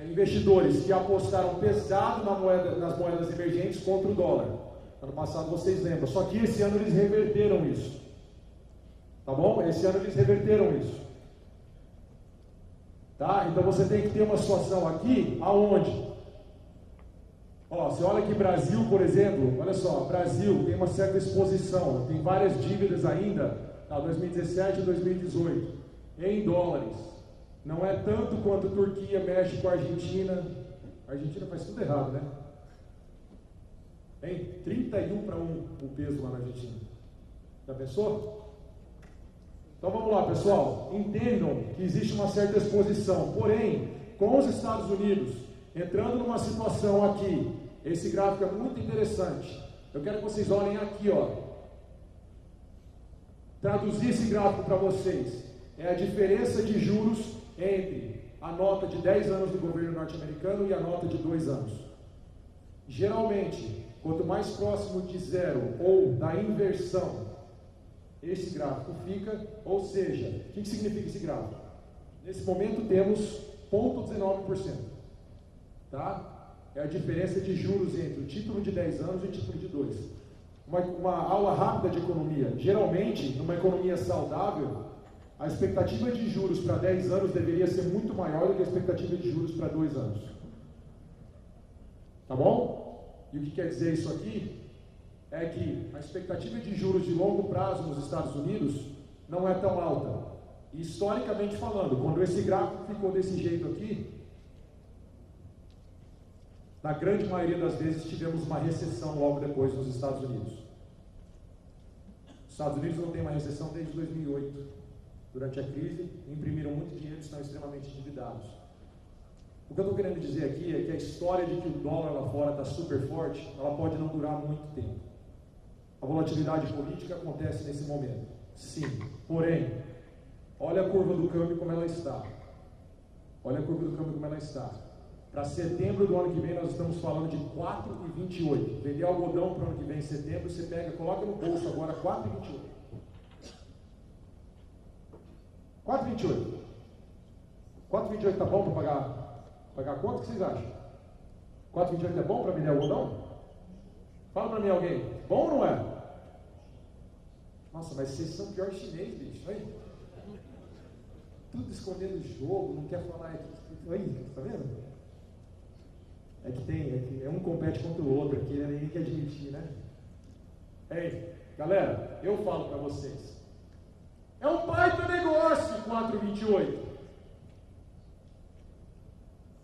investidores que apostaram pesado nas moedas emergentes contra o dólar. Ano passado vocês lembram, só que esse ano eles reverteram isso. Tá bom? Esse ano eles reverteram isso. Tá? Então você tem que ter uma situação aqui, aonde? Ó, você olha aqui Brasil, por exemplo, olha só, Brasil tem uma certa exposição, tem várias dívidas ainda, 2017 e 2018, em dólares. Não é tanto quanto Turquia, México, Argentina. A Argentina faz tudo errado, né? Hein? 31 para 1 o peso lá na Argentina. Já pensou? Então vamos lá, pessoal. Entendam que existe uma certa exposição. Porém, com os Estados Unidos entrando numa situação aqui, esse gráfico é muito interessante. Eu quero que vocês olhem aqui, ó. Traduzir esse gráfico para vocês. É a diferença de juros entre a nota de 10 anos do governo norte-americano e a nota de 2 anos. Geralmente, quanto mais próximo de zero ou da inversão esse gráfico fica, ou seja, o que significa esse gráfico? Nesse momento temos 0,19%. Tá? É a diferença de juros entre o título de 10 anos e o título de 2. Uma aula rápida de economia. Geralmente, numa economia saudável, a expectativa de juros para 10 anos deveria ser muito maior do que a expectativa de juros para 2 anos. Tá bom? E o que quer dizer isso aqui? É que a expectativa de juros de longo prazo nos Estados Unidos não é tão alta. E, historicamente falando, quando esse gráfico ficou desse jeito aqui, na grande maioria das vezes tivemos uma recessão logo depois nos Estados Unidos. Os Estados Unidos não tem uma recessão desde 2008. Durante a crise, imprimiram muito dinheiro e estão extremamente endividados. O que eu estou querendo dizer aqui é que a história de que o dólar lá fora está super forte, ela pode não durar muito tempo. A volatilidade política acontece nesse momento. Sim. Porém, olha a curva do câmbio como ela está. Olha a curva do câmbio como ela está. Para setembro do ano que vem, nós estamos falando de 4,28. Vender algodão para o ano que vem, em setembro, você pega, coloca no bolso agora 4,28. 4,28. 4,28 tá bom para pagar quanto que vocês acham? 4,28 é bom para vender algodão? Fala para mim alguém. Bom ou não é? Nossa, mas vocês são pior chinês, bicho. Aí. Tudo escondendo o jogo, não quer falar. Aí, tá vendo? É um compete contra o outro aqui, né? Ninguém quer admitir, né? Ei, galera, eu falo para vocês. É um baita negócio 4,28.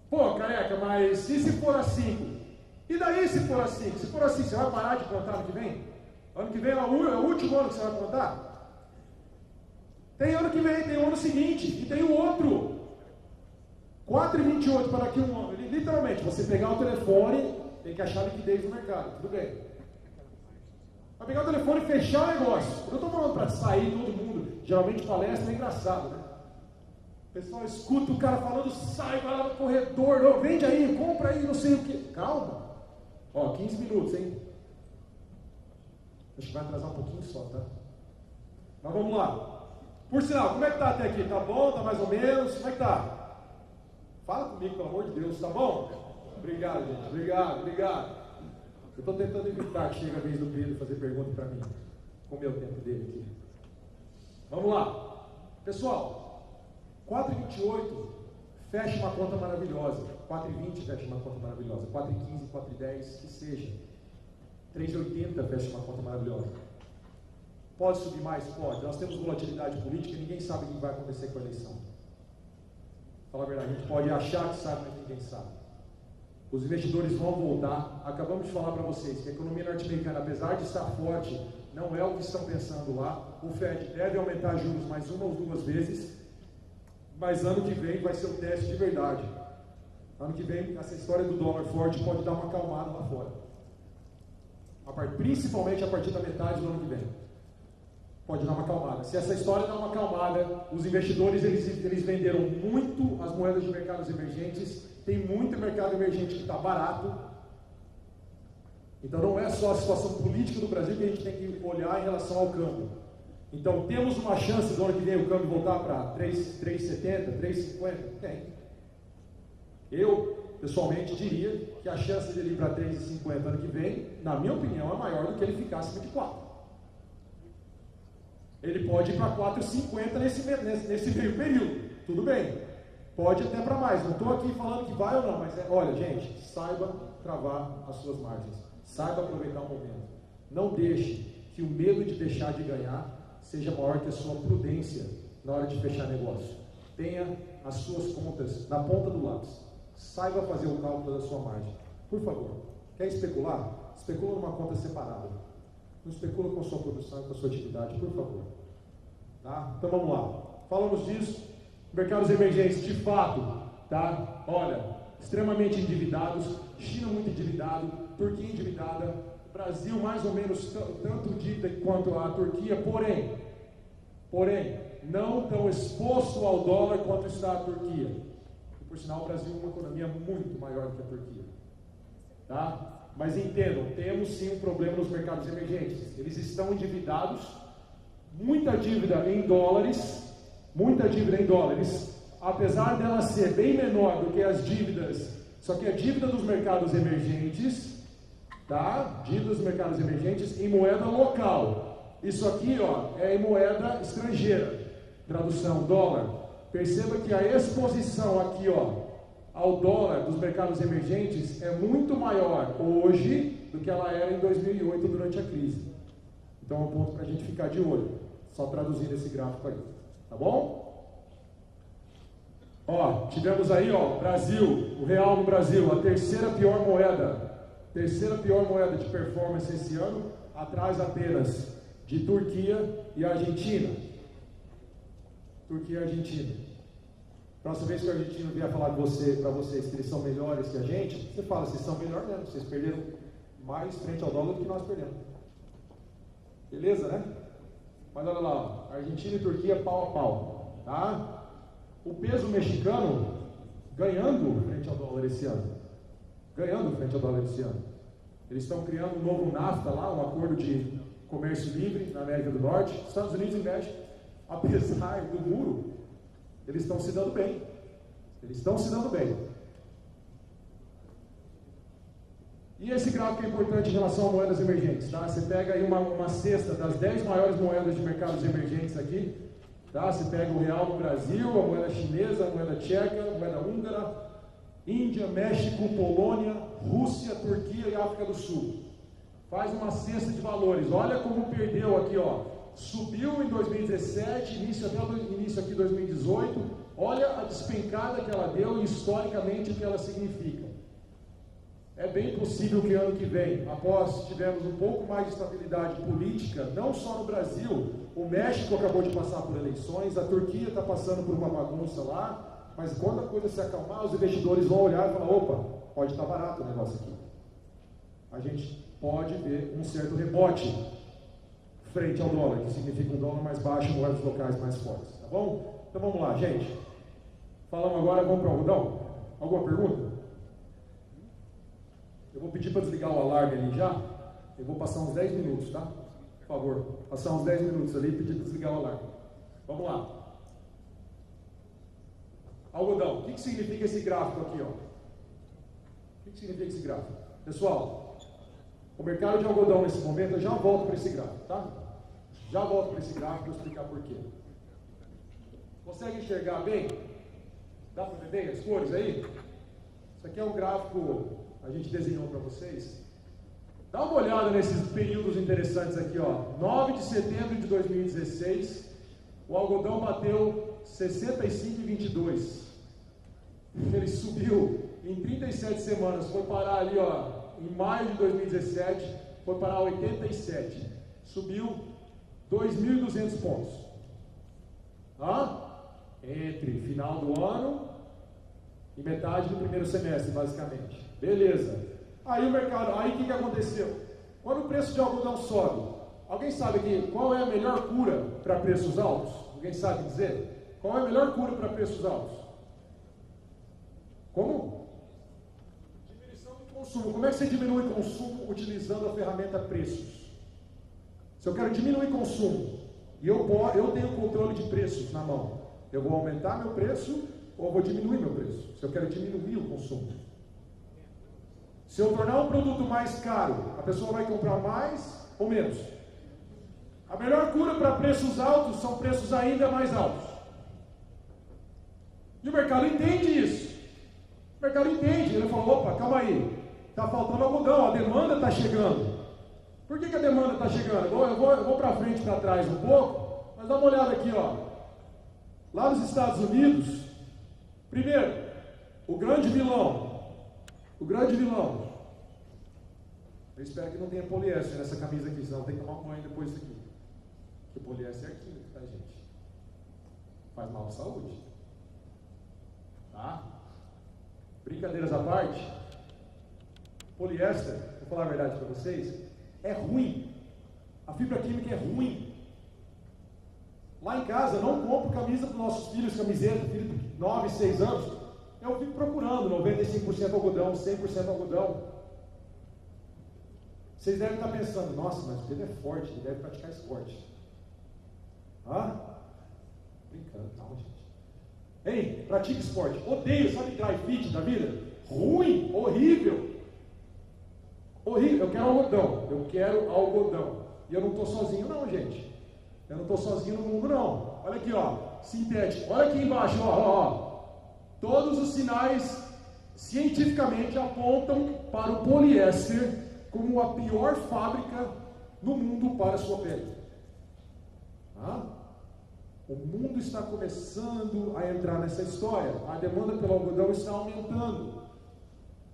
Pô, careca, mas e se for a 5? E daí se for a 5? Se for assim, você vai parar de contar ano que vem? Ano que vem é o último ano que você vai contar? Tem ano que vem, tem o ano seguinte, e tem o outro. 4,28 para daqui um ano. Literalmente, você pegar o telefone, tem que achar liquidez no mercado, tudo bem. Vai pegar o telefone e fechar o negócio. Eu não estou falando para sair todo mundo. Geralmente palestra é engraçado, né? O pessoal escuta o cara falando, sai, vai lá no corredor, não, vende aí, compra aí, não sei o que. Calma. Ó, 15 minutos, hein? Acho que vai atrasar um pouquinho só, tá? Mas vamos lá. Por sinal, como é que tá até aqui? Tá bom? Tá mais ou menos? Como é que tá? Fala comigo, pelo amor de Deus, tá bom? Obrigado, gente. Obrigado. Eu estou tentando evitar que chegue a vez do Pedro fazer pergunta para mim. Como é o tempo dele aqui? Vamos lá. Pessoal, 4,28 fecha uma conta maravilhosa. 4,20 fecha uma conta maravilhosa. 4,15, 4,10, que seja. 3,80 fecha uma conta maravilhosa. Pode subir mais? Pode. Nós temos volatilidade política e ninguém sabe o que vai acontecer com a eleição. Fala a verdade, a gente pode achar que sabe, mas ninguém sabe. Os investidores vão voltar. Acabamos de falar para vocês que a economia norte-americana, apesar de estar forte, não é o que estão pensando lá. O Fed deve aumentar juros mais uma ou duas vezes, mas ano que vem vai ser o teste de verdade. Ano que vem, essa história do dólar forte pode dar uma acalmada lá fora. Principalmente a partir da metade do ano que vem. Pode dar uma acalmada. Se essa história dá uma acalmada, os investidores eles venderam muito as moedas de mercados emergentes. Tem muito mercado emergente que está barato. Então não é só a situação política do Brasil que a gente tem que olhar em relação ao câmbio. Então temos uma chance do ano que vem o câmbio voltar para 3,70, 3,50? Tem. Eu, pessoalmente, diria que a chance dele ir para 3,50 ano que vem, na minha opinião, é maior do que ele ficar acima de 4. Ele pode ir para 4,50 nesse meio período. Tudo bem. Pode até para mais. Não estou aqui falando que vai ou não, mas olha, gente, saiba travar as suas margens. Saiba aproveitar o momento. Não deixe que o medo de deixar de ganhar seja maior que a sua prudência na hora de fechar negócio. Tenha as suas contas na ponta do lápis. Saiba fazer o cálculo da sua margem. Por favor, quer especular? Especula numa conta separada. Não especula com a sua produção e com a sua atividade, por favor. Tá? Então vamos lá. Falamos disso. Mercados emergentes, de fato, tá? Olha, extremamente endividados. China muito endividado. Turquia endividada. Brasil mais ou menos tanto dívida quanto a Turquia. Porém, não tão exposto ao dólar quanto está a Turquia. E, por sinal, o Brasil é uma economia muito maior do que a Turquia. Tá? Mas entendam, temos sim um problema nos mercados emergentes. Eles estão endividados, muita dívida em dólares, apesar dela ser bem menor do que as dívidas, só que a dívida dos mercados emergentes, tá? Dívidas dos mercados emergentes em moeda local. Isso aqui, ó, é em moeda estrangeira. Tradução, dólar. Perceba que a exposição aqui, ó, ao dólar dos mercados emergentes é muito maior hoje do que ela era em 2008 durante a crise. Então é um ponto para a gente ficar de olho. Só traduzindo esse gráfico aí. Tá bom? Ó, tivemos aí, ó, Brasil, o real no Brasil, a terceira pior moeda de performance esse ano, atrás apenas de Turquia e Argentina. Próxima vez que o argentino vier falar para vocês que eles são melhores que a gente, você fala, vocês são melhores mesmo, vocês perderam mais frente ao dólar do que nós perdemos. Beleza, né? Mas olha lá, ó, Argentina e Turquia pau a pau, tá? O peso mexicano ganhando frente ao dólar esse ano. Ganhando frente ao dólar esse ano. Eles estão criando um novo NAFTA lá, um acordo de comércio livre na América do Norte. Estados Unidos e México, apesar do muro, eles estão se dando bem. Eles estão se dando bem. E esse gráfico é importante em relação a moedas emergentes, tá? Você pega aí uma cesta das 10 maiores moedas de mercados emergentes aqui, tá? Você pega o real no Brasil, a moeda chinesa, a moeda tcheca, a moeda húngara, Índia, México, Polônia, Rússia, Turquia e África do Sul. Faz uma cesta de valores. Olha como perdeu aqui, ó. Subiu em 2017, início aqui de 2018. Olha a despencada que ela deu e historicamente o que ela significa. É bem possível que ano que vem, após tivermos um pouco mais de estabilidade política, não só no Brasil, o México acabou de passar por eleições, a Turquia está passando por uma bagunça lá, mas quando a coisa se acalmar, os investidores vão olhar e falar, opa, pode estar barato o negócio aqui. A gente pode ver um certo rebote frente ao dólar, que significa um dólar mais baixo e moedas locais mais fortes, tá bom? Então vamos lá, gente. Falamos agora, vamos para o algodão? Alguma pergunta? Eu vou pedir para desligar o alarme ali já. Eu vou passar uns 10 minutos, tá? Por favor, passar uns 10 minutos ali e pedir para desligar o alarme. Vamos lá. Algodão. O que significa esse gráfico aqui, ó? O que significa esse gráfico? Pessoal, o mercado de algodão nesse momento, eu já volto para esse gráfico, tá? Já volto para esse gráfico para explicar por quê. Consegue enxergar bem? Dá para ver bem as cores aí? Isso aqui é um gráfico a gente desenhou para vocês. Dá uma olhada nesses períodos interessantes aqui, ó. 9 de setembro de 2016, o algodão bateu 65,22. Ele subiu em 37 semanas, foi parar ali, ó, em maio de 2017, foi parar 87. Subiu 2.200 pontos. Entre final do ano e metade do primeiro semestre, basicamente. Beleza. Aí o mercado, aí o que aconteceu? Quando o preço de algodão sobe, alguém sabe aqui qual é a melhor cura para preços altos? Alguém sabe dizer? Qual é a melhor cura para preços altos? Como? Diminuição do consumo. Como é que você diminui o consumo utilizando a ferramenta preços? Se eu quero diminuir consumo e eu tenho controle de preços na mão, eu vou aumentar meu preço ou vou diminuir meu preço? Se eu quero diminuir o consumo. Se eu tornar um produto mais caro, a pessoa vai comprar mais ou menos? A melhor cura para preços altos são preços ainda mais altos. E o mercado entende isso. O mercado entende. Ele falou, opa, calma aí. Está faltando algodão, a demanda está chegando. Por que a demanda está chegando? Eu vou para frente e para trás um pouco, mas dá uma olhada aqui, ó. Lá nos Estados Unidos, primeiro, o grande vilão. Eu espero que não tenha poliéster nessa camisa aqui, senão tem que tomar um banho depois disso aqui. Porque poliéster é químico, tá, gente? Faz mal à saúde. Tá? Brincadeiras à parte, poliéster, vou falar a verdade para vocês, é ruim. A fibra química é ruim. Lá em casa, não compro camisa para os nossos filhos, camiseta, filho de 9, 6 anos. Eu fico procurando 95% algodão, 100% algodão. Vocês devem estar pensando, nossa, mas o Pedro é forte, ele deve praticar esporte. Brincando, calma, gente. Ei, pratica esporte. Odeio, sabe dry fit da vida? Ruim, horrível. Horrível, eu quero algodão. E eu não estou sozinho não, gente. Eu não estou sozinho no mundo não. Olha aqui, ó, sintético. Olha aqui embaixo, ó. Todos os sinais cientificamente apontam para o poliéster como a pior fábrica no mundo para a sua pele. O mundo está começando a entrar nessa história. A demanda pelo algodão está aumentando.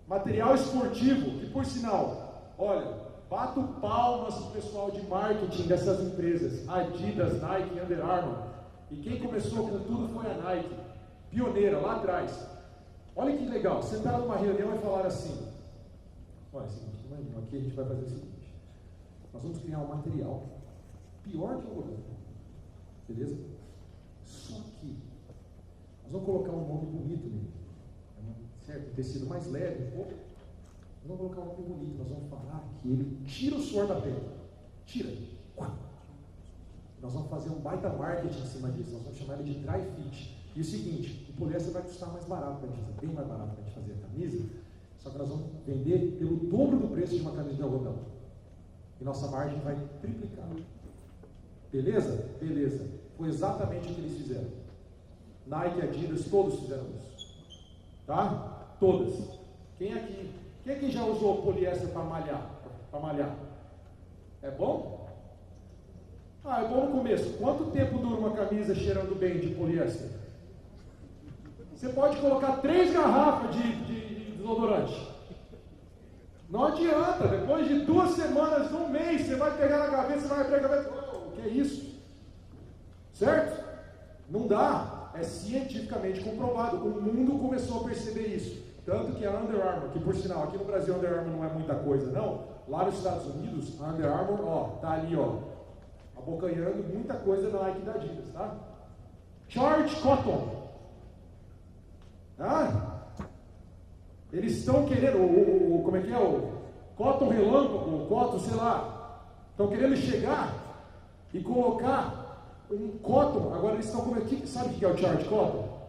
Material esportivo, que por sinal, olha, bato palmas para o pessoal de marketing dessas empresas, Adidas, Nike, Under Armour. E quem começou com tudo foi a Nike, pioneira lá atrás. Olha que legal, sentaram numa reunião e falaram assim: olha, seguinte, imagina, aqui a gente vai fazer o seguinte, nós vamos criar um material pior que o algodão, beleza? Só que nós vamos colocar um nome bonito nele. certo? Um tecido mais leve, um pouco. Nós vamos colocar algo bonito, nós vamos falar que ele tira o suor da pele. Tira. Nós vamos fazer um baita marketing em cima disso, nós vamos chamar ele de dry fit. E o seguinte, o poliéster vai custar mais barato para a gente fazer, bem mais barato para a gente fazer a camisa, só que nós vamos vender pelo dobro do preço de uma camisa de algodão. E nossa margem vai triplicar. Beleza? Beleza. Foi exatamente o que eles fizeram. Nike, Adidas, todos fizeram isso. Tá? Todas. Quem aqui já usou poliéster para malhar? Para malhar? É bom? É bom no começo. Quanto tempo dura uma camisa cheirando bem de poliéster? Você pode colocar 3 garrafas de desodorante. Não adianta. Depois de 2 semanas, 1 mês, você vai pegar na gaveta, você vai abrir a gaveta. O que é isso? Certo? Não dá. É cientificamente comprovado. O mundo começou a perceber isso. Tanto que a Under Armour, que por sinal, aqui no Brasil a Under Armour não é muita coisa, não. Lá nos Estados Unidos, a Under Armour, tá ali, abocanhando muita coisa da Nike e da Adidas, tá? Charge Cotton. Eles estão querendo, como é que é? O Cotton Relâmpago, o Cotton, sei lá. Estão querendo chegar e colocar um cotton. Agora eles estão começando. Sabe o que é o Charge Cotton?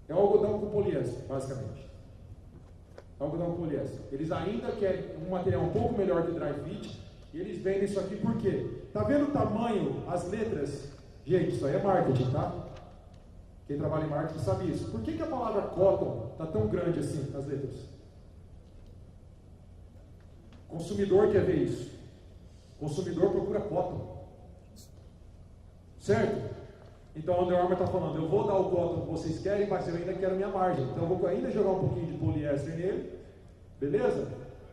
É o algodão com poliéster, basicamente. É o algodão com poliéster. Eles ainda querem um material um pouco melhor que dry fit. E eles vendem isso aqui por quê? Tá vendo o tamanho, as letras? Gente, isso aí é marketing, tá? Quem trabalha em marketing sabe isso. Por que a palavra cotton está tão grande assim nas letras? O consumidor quer ver isso. O consumidor procura cotton. Certo? Então a Under Armour está falando, eu vou dar o cotton que vocês querem, mas eu ainda quero minha margem. Então eu vou ainda jogar um pouquinho de poliéster nele. Beleza?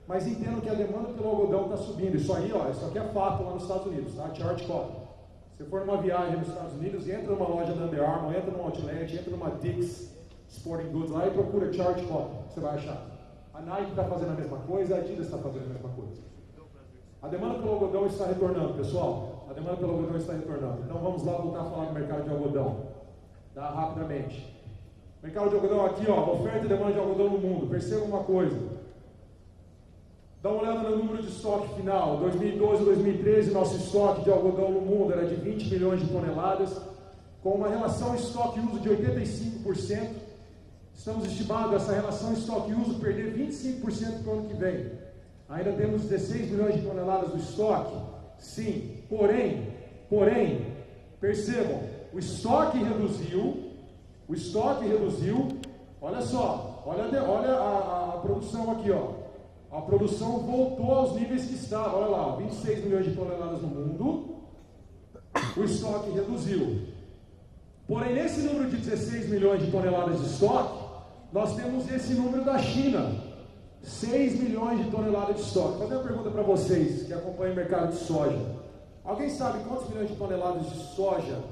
Mas entendam que a demanda pelo algodão está subindo. Isso aí, isso aqui é fato lá nos Estados Unidos, tá? Charge Cotton. Se for numa viagem nos Estados Unidos, entra numa loja da Under Armour, entra numa Outlet, entra numa Dick's Sporting Goods lá e procura Charge Cotton. Você vai achar. A Nike está fazendo a mesma coisa, a Adidas está fazendo a mesma coisa. A demanda pelo algodão está retornando, pessoal. A demanda pelo algodão está retornando. Então vamos lá voltar a falar do mercado de algodão. Tá? Rapidamente. Mercado de algodão aqui, oferta e demanda de algodão no mundo. Perceba uma coisa. Dá uma olhada no número de estoque final. 2012 e 2013, nosso estoque de algodão no mundo era de 20 milhões de toneladas, com uma relação estoque-uso de 85%. Estamos estimando essa relação estoque-uso perder 25% para o ano que vem. Ainda temos 16 milhões de toneladas do estoque. Sim, porém, percebam, o estoque reduziu. Olha só, olha a produção aqui, A produção voltou aos níveis que estava, olha lá, 26 milhões de toneladas no mundo, o estoque reduziu. Porém, nesse número de 16 milhões de toneladas de estoque, nós temos esse número da China, 6 milhões de toneladas de estoque. Vou fazer uma pergunta para vocês que acompanham o mercado de soja. Alguém sabe quantos milhões de toneladas de soja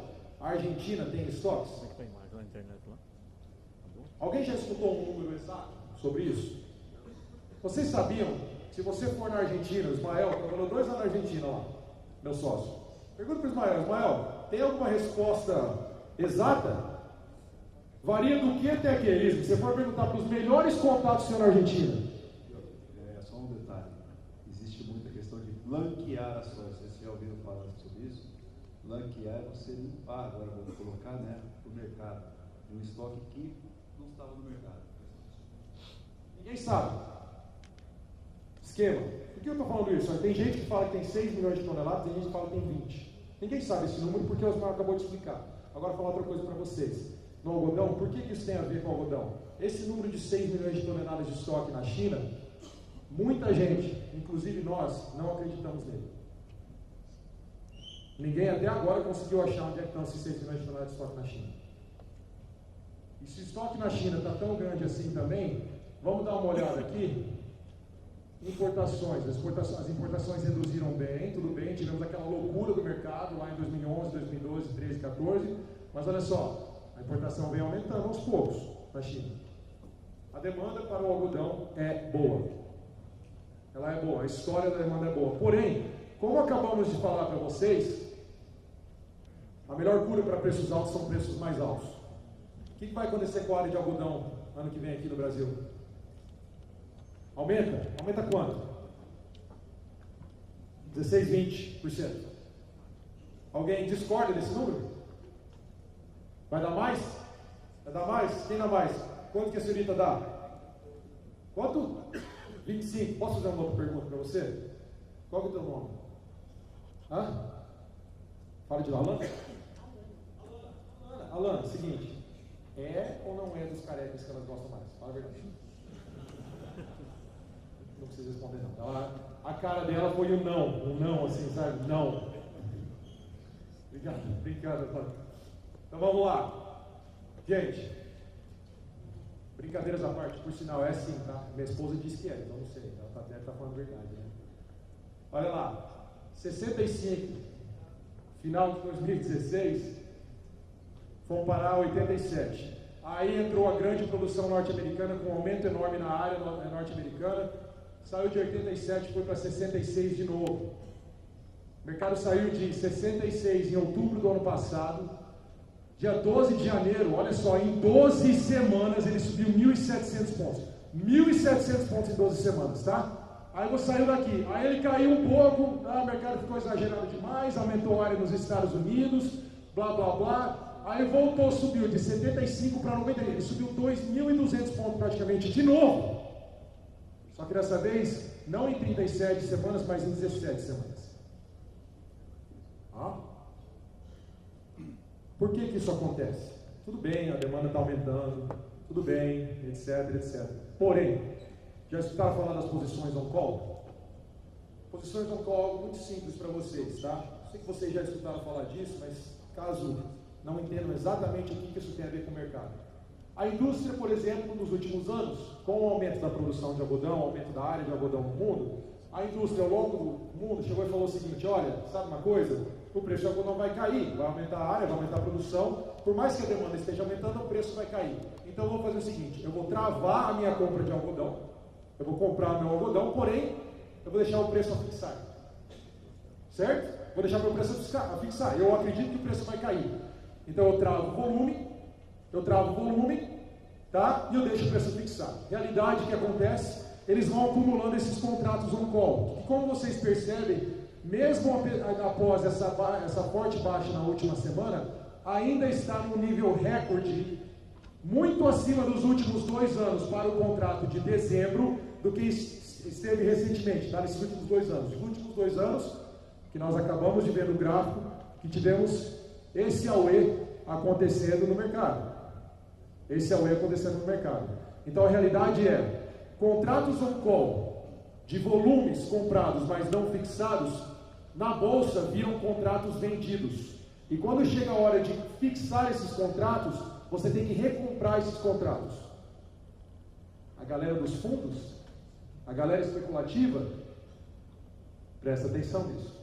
a Argentina tem em estoques? Alguém já escutou um número exato sobre isso? Vocês sabiam, se você for na Argentina, o Ismael, trabalhou 2 anos na Argentina lá, meu sócio. Pergunta para o Ismael, tem alguma resposta exata? Varia do que até que? Se você for perguntar para os melhores contatos que tem na Argentina. Só um detalhe, existe muita questão de blanquear a soja. Vocês já ouviram falar sobre isso? Blanquear é você limpar, agora vou colocar, para o mercado, um estoque que não estava no mercado. Ninguém sabe. Esquema. Por que eu estou falando isso? Tem gente que fala que tem 6 milhões de toneladas, tem gente que fala que tem 20. Ninguém sabe esse número porque o Osmar acabou de explicar. Agora vou falar outra coisa para vocês. No algodão, por que isso tem a ver com o algodão? Esse número de 6 milhões de toneladas de estoque na China, muita gente, inclusive nós, não acreditamos nele. Ninguém até agora conseguiu achar onde é que estão esses 6 milhões de toneladas de estoque na China. E se o estoque na China está tão grande assim também, vamos dar uma olhada aqui. Importações. As importações reduziram bem, tudo bem, tivemos aquela loucura do mercado lá em 2011, 2012, 13, 14, mas olha só, a importação vem aumentando aos poucos na China. A demanda para o algodão é boa. Ela é boa, a história da demanda é boa. Porém, como acabamos de falar para vocês, a melhor cura para preços altos são preços mais altos. O que vai acontecer com a área de algodão ano que vem aqui no Brasil? Aumenta? Aumenta quanto? 16, 20%. Alguém discorda desse número? Vai dar mais? Vai dar mais? Quem dá mais? Quanto que a senhorita dá? Quanto? 25. Posso fazer uma outra pergunta para você? Qual que é o teu nome? Hã? Fala de lá, Alana? Alana, seguinte. É ou não é dos carecas que elas gostam mais? Fala a verdade. Não precisa responder não. A cara dela foi um não assim, sabe? Não. Brincando. Então vamos lá. Gente, brincadeiras à parte, por sinal, é assim, tá? Minha esposa disse que é, então não sei. Ela deve estar falando a verdade, né? Olha lá. 65, final de 2016, fomos parar a 87. Aí entrou a grande produção norte-americana, com um aumento enorme na área norte-americana. Saiu de 87 e foi para 66 de novo. O mercado saiu de 66 em outubro do ano passado. Dia 12 de janeiro, olha só, em 12 semanas ele subiu 1.700 pontos. 1.700 pontos em 12 semanas, tá? Aí eu saiu daqui. Aí ele caiu um pouco, o mercado ficou exagerado demais, aumentou a área nos Estados Unidos, blá blá blá. Aí voltou, subiu de 75 para 90, ele subiu 2.200 pontos praticamente de novo. Só que dessa vez, não em 37 semanas, mas em 17 semanas. Por que isso acontece? Tudo bem, a demanda está aumentando, tudo bem, etc, etc. Porém, já escutaram falar das posições on-call? Posições on-call, muito simples para vocês, tá? Sei que vocês já escutaram falar disso, mas caso não entendam exatamente o que isso tem a ver com o mercado. A indústria, por exemplo, nos últimos anos, com o aumento da produção de algodão, aumento da área de algodão no mundo, a indústria ao longo do mundo chegou e falou o seguinte: olha, sabe uma coisa? O preço do algodão vai cair, vai aumentar a área, vai aumentar a produção, por mais que a demanda esteja aumentando, o preço vai cair. Então eu vou fazer o seguinte, eu vou travar a minha compra de algodão, eu vou comprar meu algodão, porém, eu vou deixar o preço a fixar. Certo? Vou deixar meu preço a fixar. Eu acredito que o preço vai cair. Então eu travo volume, tá? E eu deixo o preço fixar. Realidade que acontece, eles vão acumulando esses contratos on-call. E como vocês percebem, mesmo após essa forte baixa na última semana, ainda está no nível recorde, muito acima dos últimos 2 anos para o contrato de dezembro, do que esteve recentemente, tá? Nesses últimos 2 anos. Nos últimos 2 anos, que nós acabamos de ver no gráfico, que tivemos esse AUE acontecendo no mercado. Esse AUE acontecendo no mercado. Então a realidade é, contratos on-call de volumes comprados, mas não fixados, na bolsa viram contratos vendidos. E quando chega a hora de fixar esses contratos, você tem que recomprar esses contratos. A galera dos fundos, a galera especulativa, presta atenção nisso.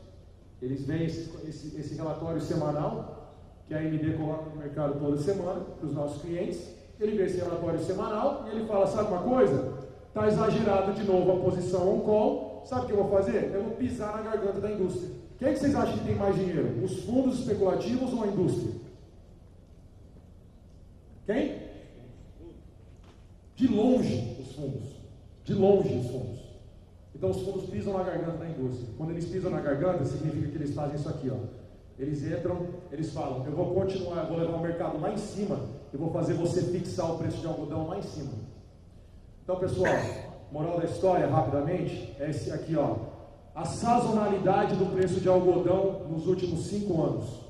Eles veem esse relatório semanal, que a AMD coloca no mercado toda semana, para os nossos clientes. Ele vê esse relatório semanal e ele fala, sabe uma coisa? Está exagerado de novo a posição on-call, sabe o que eu vou fazer? Eu vou pisar na garganta da indústria. Quem é que vocês acham que tem mais dinheiro? Os fundos especulativos ou a indústria? Quem? De longe os fundos. De longe os fundos. Então os fundos pisam na garganta da indústria. Quando eles pisam na garganta, significa que eles fazem isso aqui, ó. Eles entram, eles falam, eu vou continuar, eu vou levar o mercado lá em cima, eu vou fazer você fixar o preço de algodão lá em cima. Então, pessoal, moral da história, rapidamente, é esse aqui, ó. A sazonalidade do preço de algodão nos últimos 5 anos.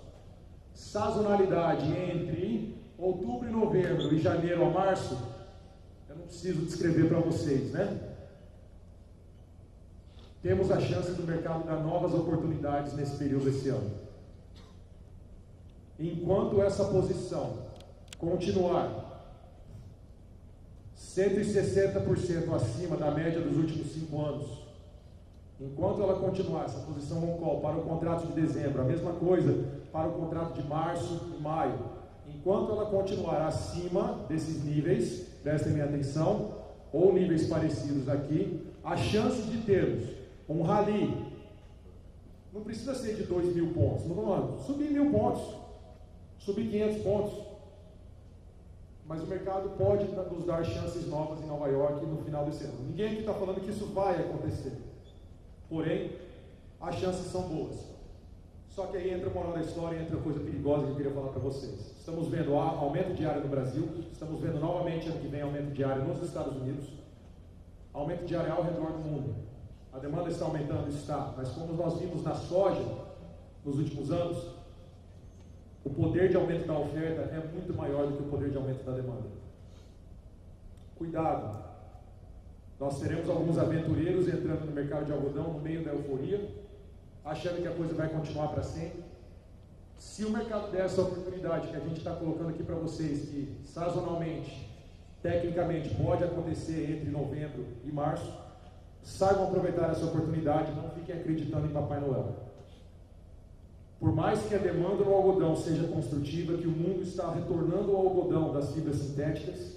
Sazonalidade entre outubro e novembro e janeiro a março, eu não preciso descrever para vocês, né? Temos a chance do mercado dar novas oportunidades nesse período esse ano. Enquanto essa posição continuar 160% acima da média dos últimos 5 anos, enquanto ela continuar essa posição on-call para o contrato de dezembro, a mesma coisa para o contrato de março e maio, enquanto ela continuar acima desses níveis, prestem minha atenção, ou níveis parecidos aqui, a chance de termos um rally, não precisa ser de 2.000 pontos, não, subir 1.000 pontos, subir 500 pontos, mas o mercado pode nos dar chances novas em Nova York no final desse ano. Ninguém aqui está falando que isso vai acontecer, porém, as chances são boas. Só que aí entra uma hora da história, entra coisa perigosa que eu queria falar para vocês. Estamos vendo aumento de área no Brasil, estamos vendo novamente ano que vem aumento de área nos Estados Unidos, aumento de área ao redor do mundo. A demanda está aumentando? Está, mas como nós vimos na soja nos últimos anos, o poder de aumento da oferta é muito maior do que o poder de aumento da demanda. Cuidado, nós teremos alguns aventureiros entrando no mercado de algodão no meio da euforia, achando que a coisa vai continuar para sempre. Se o mercado der essa oportunidade que a gente está colocando aqui para vocês, que sazonalmente, tecnicamente, pode acontecer entre novembro e março, saibam aproveitar essa oportunidade, não fiquem acreditando em Papai Noel. Por mais que a demanda no algodão seja construtiva, que o mundo está retornando ao algodão das fibras sintéticas,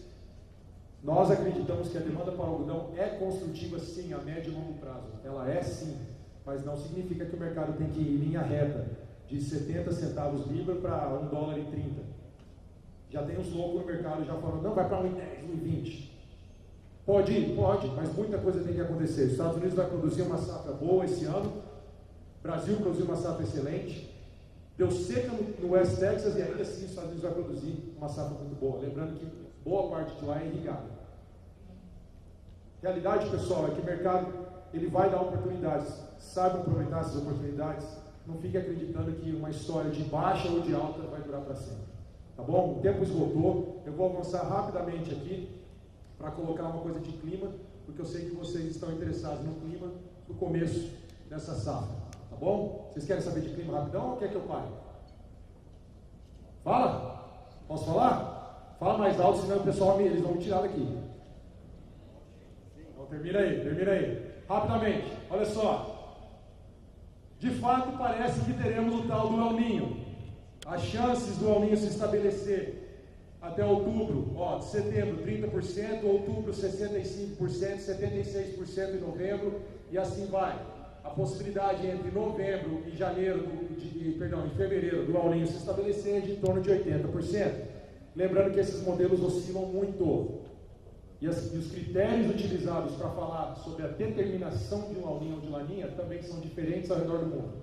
nós acreditamos que a demanda para o algodão é construtiva sim, a médio e longo prazo. Ela é sim, mas não significa que o mercado tem que ir em linha reta, de 70 centavos libra para $1,30. Já tem uns loucos no mercado já falando, não, vai para 1,10, 1,20. Pode ir? Pode, mas muita coisa tem que acontecer. Os Estados Unidos vai produzir uma safra boa esse ano, o Brasil produziu uma safra excelente, deu seca no West Texas e ainda assim os Estados Unidos vai produzir uma safra muito boa. Lembrando que boa parte de lá é irrigada. Realidade, pessoal, é que o mercado ele vai dar oportunidades. Saibam aproveitar essas oportunidades. Não fique acreditando que uma história de baixa ou de alta vai durar para sempre. Tá bom? O tempo esgotou. Eu vou avançar rapidamente aqui para colocar uma coisa de clima, porque eu sei que vocês estão interessados no clima no começo dessa safra. Tá bom? Vocês querem saber de clima rapidão ou quer que eu pare? Fala? Posso falar? Fala mais alto, senão o pessoal eles vão me tirar daqui. Então termina aí. Rapidamente, olha só. De fato, parece que teremos o tal do El Niño. As chances do El Niño se estabelecer até outubro, de setembro 30%, outubro 65%, 76% em novembro e assim vai. A possibilidade entre novembro e em fevereiro do El Niño se estabelecer é de em torno de 80%. Lembrando que esses modelos oscilam muito. E os critérios utilizados para falar sobre a determinação de um El Niño ou de Laninha também são diferentes ao redor do mundo.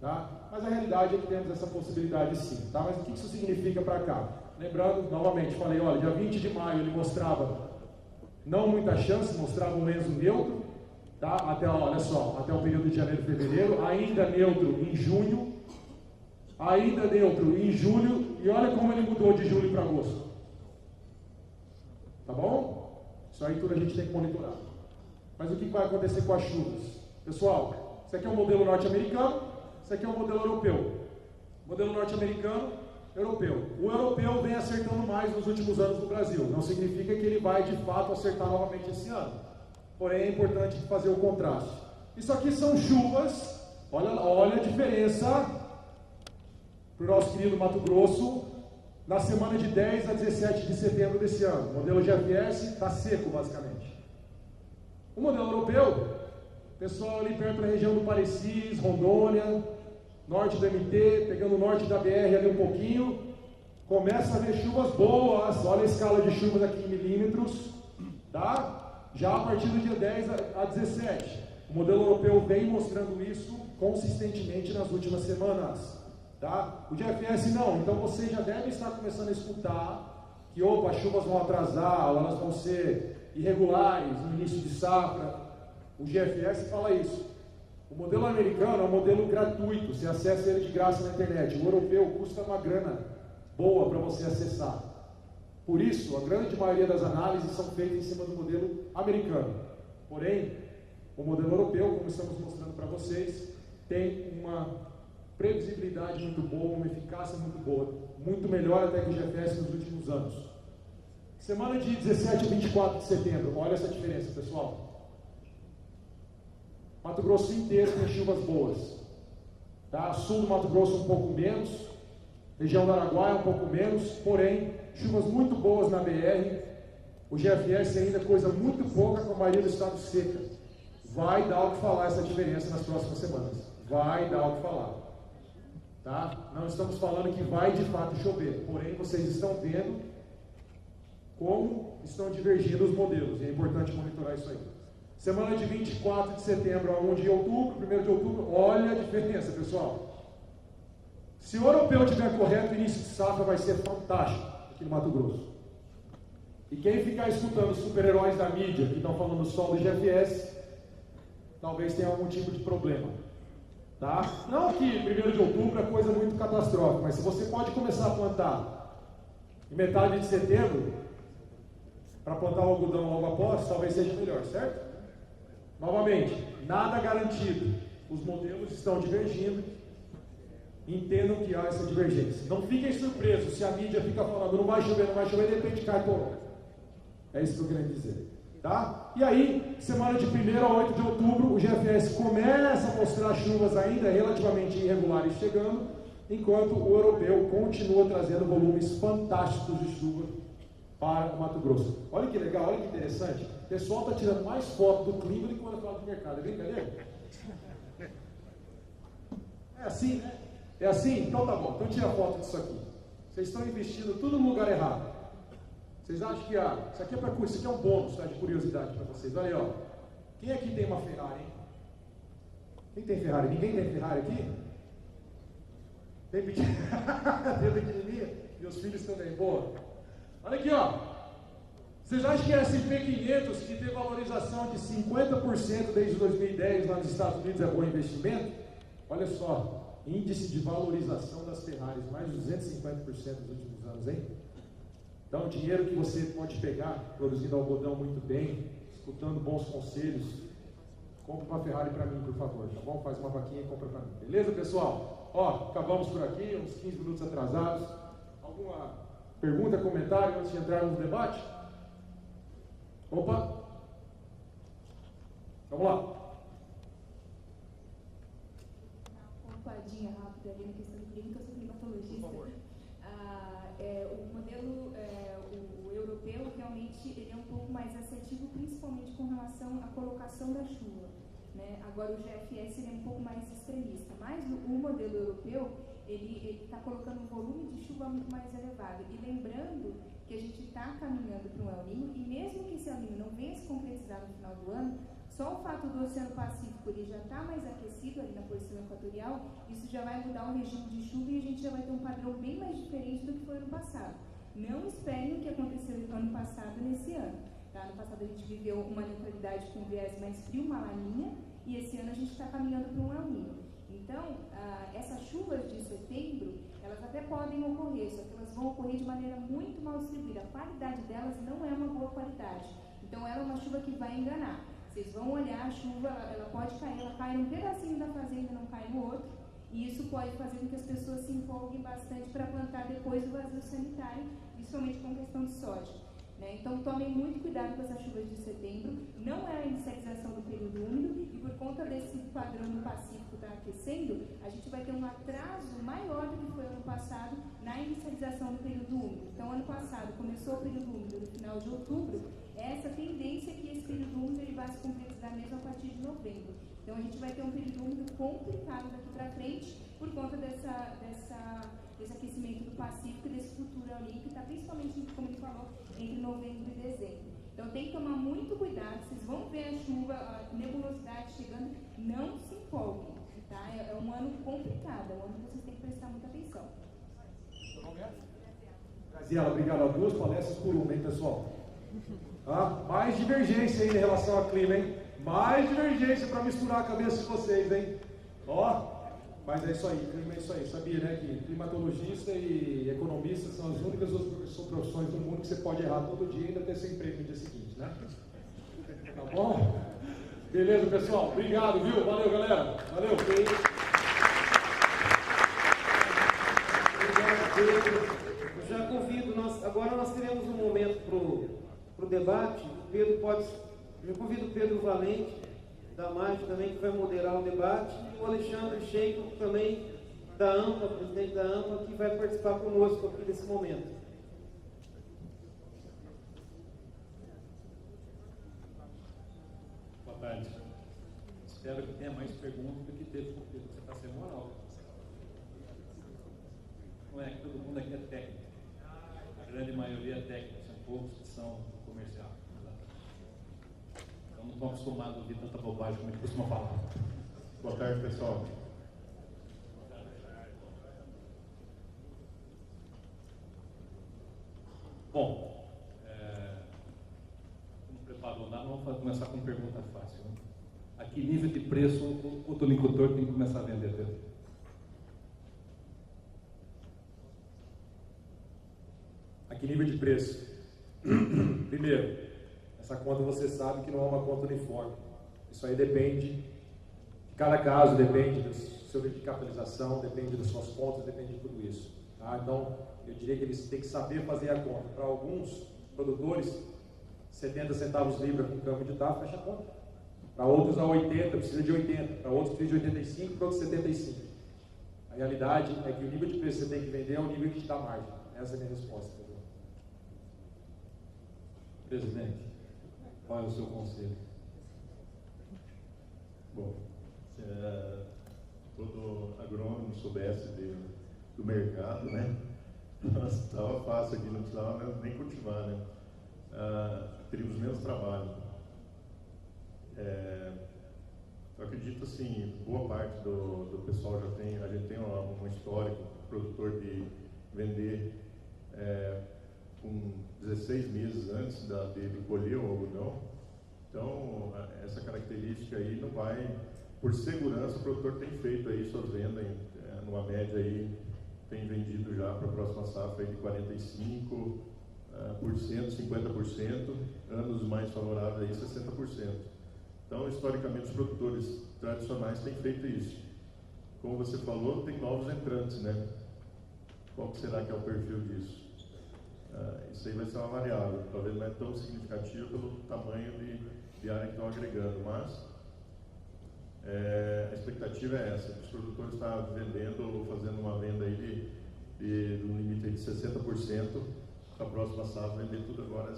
Tá? Mas a realidade é que temos essa possibilidade sim. Tá? Mas o que isso significa para cá? Lembrando, novamente, falei, olha, dia 20 de maio ele mostrava não muita chance, mostrava um lenço neutro, tá? Até o período de janeiro e fevereiro, ainda neutro em junho, ainda neutro em julho, e olha como ele mudou de julho para agosto. Tá bom? Isso aí tudo a gente tem que monitorar. Mas o que vai acontecer com as chuvas? Pessoal, isso aqui é um modelo norte-americano, isso aqui é um modelo europeu. Modelo norte-americano, europeu. O europeu vem acertando mais nos últimos anos no Brasil. Não significa que ele vai de fato acertar novamente esse ano. Porém é importante fazer o contraste. Isso aqui são chuvas, olha a diferença para o nosso querido Mato Grosso, na semana de 10 a 17 de setembro desse ano. O modelo GFS está seco, basicamente. O modelo europeu, pessoal ali perto da região do Parecis, Rondônia, norte do MT, pegando o norte da BR ali um pouquinho, começa a ver chuvas boas. Olha a escala de chuvas aqui em milímetros, tá? Já a partir do dia 10 a 17. O modelo europeu vem mostrando isso consistentemente nas últimas semanas. Tá? O GFS não, então você já deve estar começando a escutar que as chuvas vão atrasar, ou elas vão ser irregulares no início de safra. O GFS fala isso. O modelo americano é um modelo gratuito, você acessa ele de graça na internet. O europeu custa uma grana boa para você acessar. Por isso, a grande maioria das análises são feitas em cima do modelo americano. Porém, o modelo europeu, como estamos mostrando para vocês, tem uma previsibilidade muito boa, uma eficácia muito boa, muito melhor até que o GFS nos últimos anos. Semana de 17 a 24 de setembro, olha essa diferença, pessoal. Mato Grosso inteiro tem chuvas boas. Tá? Sul do Mato Grosso um pouco menos, região do Araguaia um pouco menos, porém, chuvas muito boas na BR. O GFS ainda coisa muito pouca com a maioria do estado seca. Vai dar o que falar essa diferença nas próximas semanas. Vai dar o que falar. Tá? Não estamos falando que vai de fato chover, porém vocês estão vendo como estão divergindo os modelos, e é importante monitorar isso aí. Semana de 24 de setembro a 1 de outubro, 1º de outubro, olha a diferença, pessoal. Se o europeu estiver correto, o início de safra vai ser fantástico aqui no Mato Grosso. E quem ficar escutando os super-heróis da mídia que estão falando só do GFS, talvez tenha algum tipo de problema. Tá? Não que 1º de outubro é coisa muito catastrófica, mas se você pode começar a plantar em metade de setembro, para plantar o algodão logo após, talvez seja melhor, certo? Novamente, nada garantido. Os modelos estão divergindo. Entendam que há essa divergência. Não fiquem surpresos se a mídia fica falando não vai chover, de repente cai toró. É isso que eu queria dizer. Tá? E aí, semana de 1º a 8 de outubro, o GFS começa a mostrar chuvas ainda relativamente irregulares chegando, enquanto o europeu continua trazendo volumes fantásticos de chuva para o Mato Grosso. Olha que legal, olha que interessante. O pessoal está tirando mais foto do clima do que quando fala do mercado. É brincadeira? É assim, né? É assim? Então tá bom. Então tira foto disso aqui. Vocês estão investindo tudo no lugar errado. Vocês acham que isso aqui é para curso, isso aqui é um bônus, tá, de curiosidade para vocês. Olha aí, ó. Quem aqui tem uma Ferrari, hein? Quem tem Ferrari? Ninguém tem Ferrari aqui? Tem pequenininha? Meus filhos também, boa. Olha aqui, ó. Vocês acham que a S&P 500, que tem valorização de 50% desde 2010 lá nos Estados Unidos, é bom investimento? Olha só, índice de valorização das Ferraris, mais de 250% nos últimos anos, hein? Então, dinheiro que você pode pegar, produzindo algodão muito bem, escutando bons conselhos, compra uma Ferrari para mim, por favor, tá bom? Faz uma vaquinha e compra para mim. Beleza, pessoal? Ó, acabamos por aqui, uns 15 minutos atrasados. Alguma pergunta, comentário antes de entrarmos no debate? Opa! Vamos lá. Uma pontuadinha rápida ali na questão do clima, que eu sou climatologista. Por favor. O modelo o europeu realmente ele é um pouco mais assertivo, principalmente com relação à colocação da chuva, né? Agora o GFS ele é um pouco mais extremista, mas o modelo europeu ele está colocando um volume de chuva muito mais elevado. E lembrando que a gente está caminhando para um El Niño, e mesmo que esse El Niño não venha se concretizar no final do ano, só o fato do Oceano Pacífico ele já está mais aquecido ali na porção equatorial, isso já vai mudar o regime de chuva e a gente já vai ter um padrão bem mais diferente do que foi ano passado. Não esperem o que aconteceu no ano passado nesse ano. Tá? No passado a gente viveu uma neutralidade com viés mais frio, uma laninha, e esse ano a gente está caminhando para um El Niño. Então, essas chuvas de setembro, elas até podem ocorrer, só que elas vão ocorrer de maneira muito mal distribuída. A qualidade delas não é uma boa qualidade. Então, ela é uma chuva que vai enganar. Vocês vão olhar a chuva, ela pode cair, ela cai num pedacinho da fazenda, não cai no outro. E isso pode fazer com que as pessoas se empolguem bastante para plantar depois do vazio sanitário, principalmente com questão de soja. Né? Então, tomem muito cuidado com essas chuvas de setembro. Não é a inicialização do período úmido, e por conta desse padrão no Pacífico estar aquecendo, a gente vai ter um atraso maior do que foi ano passado na inicialização do período úmido. Então, ano passado começou o período úmido no final de outubro. Essa tendência é que esse período úmido ele vai se concretizar mesmo a partir de novembro. Então, a gente vai ter um período úmido complicado daqui para frente por conta desse aquecimento do Pacífico e desse futuro ali, que está principalmente, como ele falou, entre novembro e dezembro. Então, tem que tomar muito cuidado. Vocês vão ver a chuva, a nebulosidade chegando, não se empolguem. Tá? É um ano complicado, é um ano que vocês têm que prestar muita atenção. Graziela, obrigado. 2 palestras por uma, hein, pessoal? Mais divergência aí em relação ao clima, hein? Mais divergência para misturar a cabeça de vocês, hein? Mas é isso aí, clima é isso aí. Sabia, né, que climatologista e economista são as únicas profissões do mundo que você pode errar todo dia e ainda ter seu emprego no dia seguinte, né? Tá bom? Beleza, pessoal? Obrigado, viu? Valeu, galera. Valeu. Obrigado, Pedro. Eu já convido, agora nós teremos um momento para o debate. Eu convido o Pedro Valente, da MAG também, que vai moderar o debate, e o Alexandre Sheiko, também da AMPA, presidente da AMPA, que vai participar conosco aqui nesse momento. Boa tarde. Espero que tenha mais perguntas do que teve, porque você está sendo moral. Não é que todo mundo aqui é técnico. A grande maioria é técnico. poucos que são comercial. Então não estou acostumado a ouvir tanta bobagem como a gente costuma falar. Boa tarde, pessoal. Bom, como preparou nada, vamos começar com uma pergunta fácil. Né? A que nível de preço o cotonicultor tem que começar a vender, Pedro? A que nível de preço? Primeiro, essa conta você sabe que não é uma conta uniforme. Isso aí depende de cada caso, depende do seu nível de capitalização, depende das suas contas, depende de tudo isso. Tá? Então, eu diria que eles têm que saber fazer a conta. Para alguns produtores, 70 centavos libra com câmbio de TAF, fecha a conta. Para outros, a 80, precisa de 80. Para outros, precisa de 85, para outros, 75. A realidade é que o nível de preço que você tem que vender é o nível que te dá margem. Essa é a minha resposta. Entendeu? Presidente, qual é o seu conselho? Bom, se todo agrônomo soubesse do mercado, né? Estava fácil aqui, não precisava nem cultivar, né? Teríamos menos trabalho. Eu acredito assim, boa parte do pessoal a gente tem um histórico produtor de vender com 16 meses antes de colher o algodão. Então, essa característica aí não vai, por segurança, o produtor tem feito aí suas vendas, numa média aí, tem vendido já para a próxima safra aí de 45%, 50%, anos mais favoráveis aí 60%. Então, historicamente, os produtores tradicionais têm feito isso. Como você falou, tem novos entrantes, né? Qual que será que é o perfil disso? Isso aí vai ser uma variável, talvez não é tão significativo pelo tamanho de área que estão agregando, mas a expectativa é essa, que os produtores estão vendendo ou fazendo uma venda aí de um limite de 60% para a próxima safra, vender tudo agora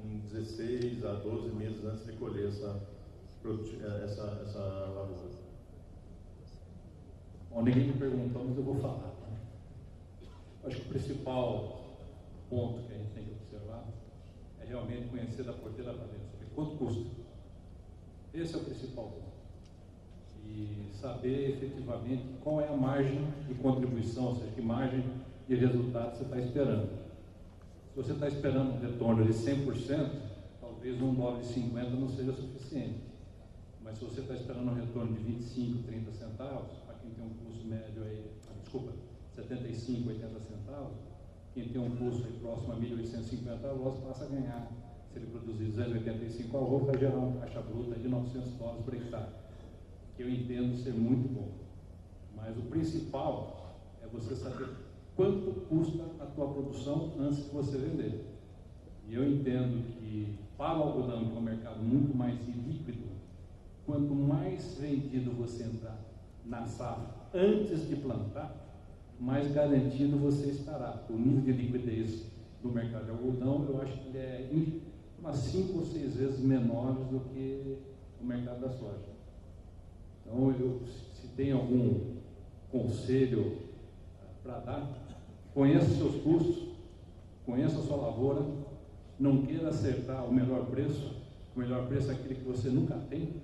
em 16 a 12 meses antes de colher essa lavoura. Bom, ninguém me perguntou, mas eu vou falar. Né? Acho que o principal ponto que a gente tem que observar é realmente conhecer da porteira para dentro, saber quanto custa. Esse é o principal ponto. E saber efetivamente qual é a margem de contribuição, ou seja, que margem de resultado você está esperando. Se você está esperando um retorno de 100%, talvez $1,50 não seja suficiente. Mas se você está esperando um retorno de 25, 30 centavos, para quem tem um custo médio aí, 75, 80 centavos, quem tem um custo aí próximo a 1.850 arroz passa a ganhar, se ele produzir 285 arroz, vai gerar uma caixa bruta de $900 por hectare, que eu entendo ser muito bom. Mas o principal é você saber quanto custa a tua produção antes de você vender. E eu entendo que para o algodão, que é um mercado muito mais ilíquido, quanto mais vendido você entrar na safra antes de plantar, mais garantido você estará. O nível de liquidez do mercado de algodão, eu acho que ele é umas 5 ou 6 vezes menores do que o mercado da soja. Então, se tem algum conselho para dar, conheça seus custos, conheça a sua lavoura, não queira acertar o melhor preço é aquele que você nunca tem,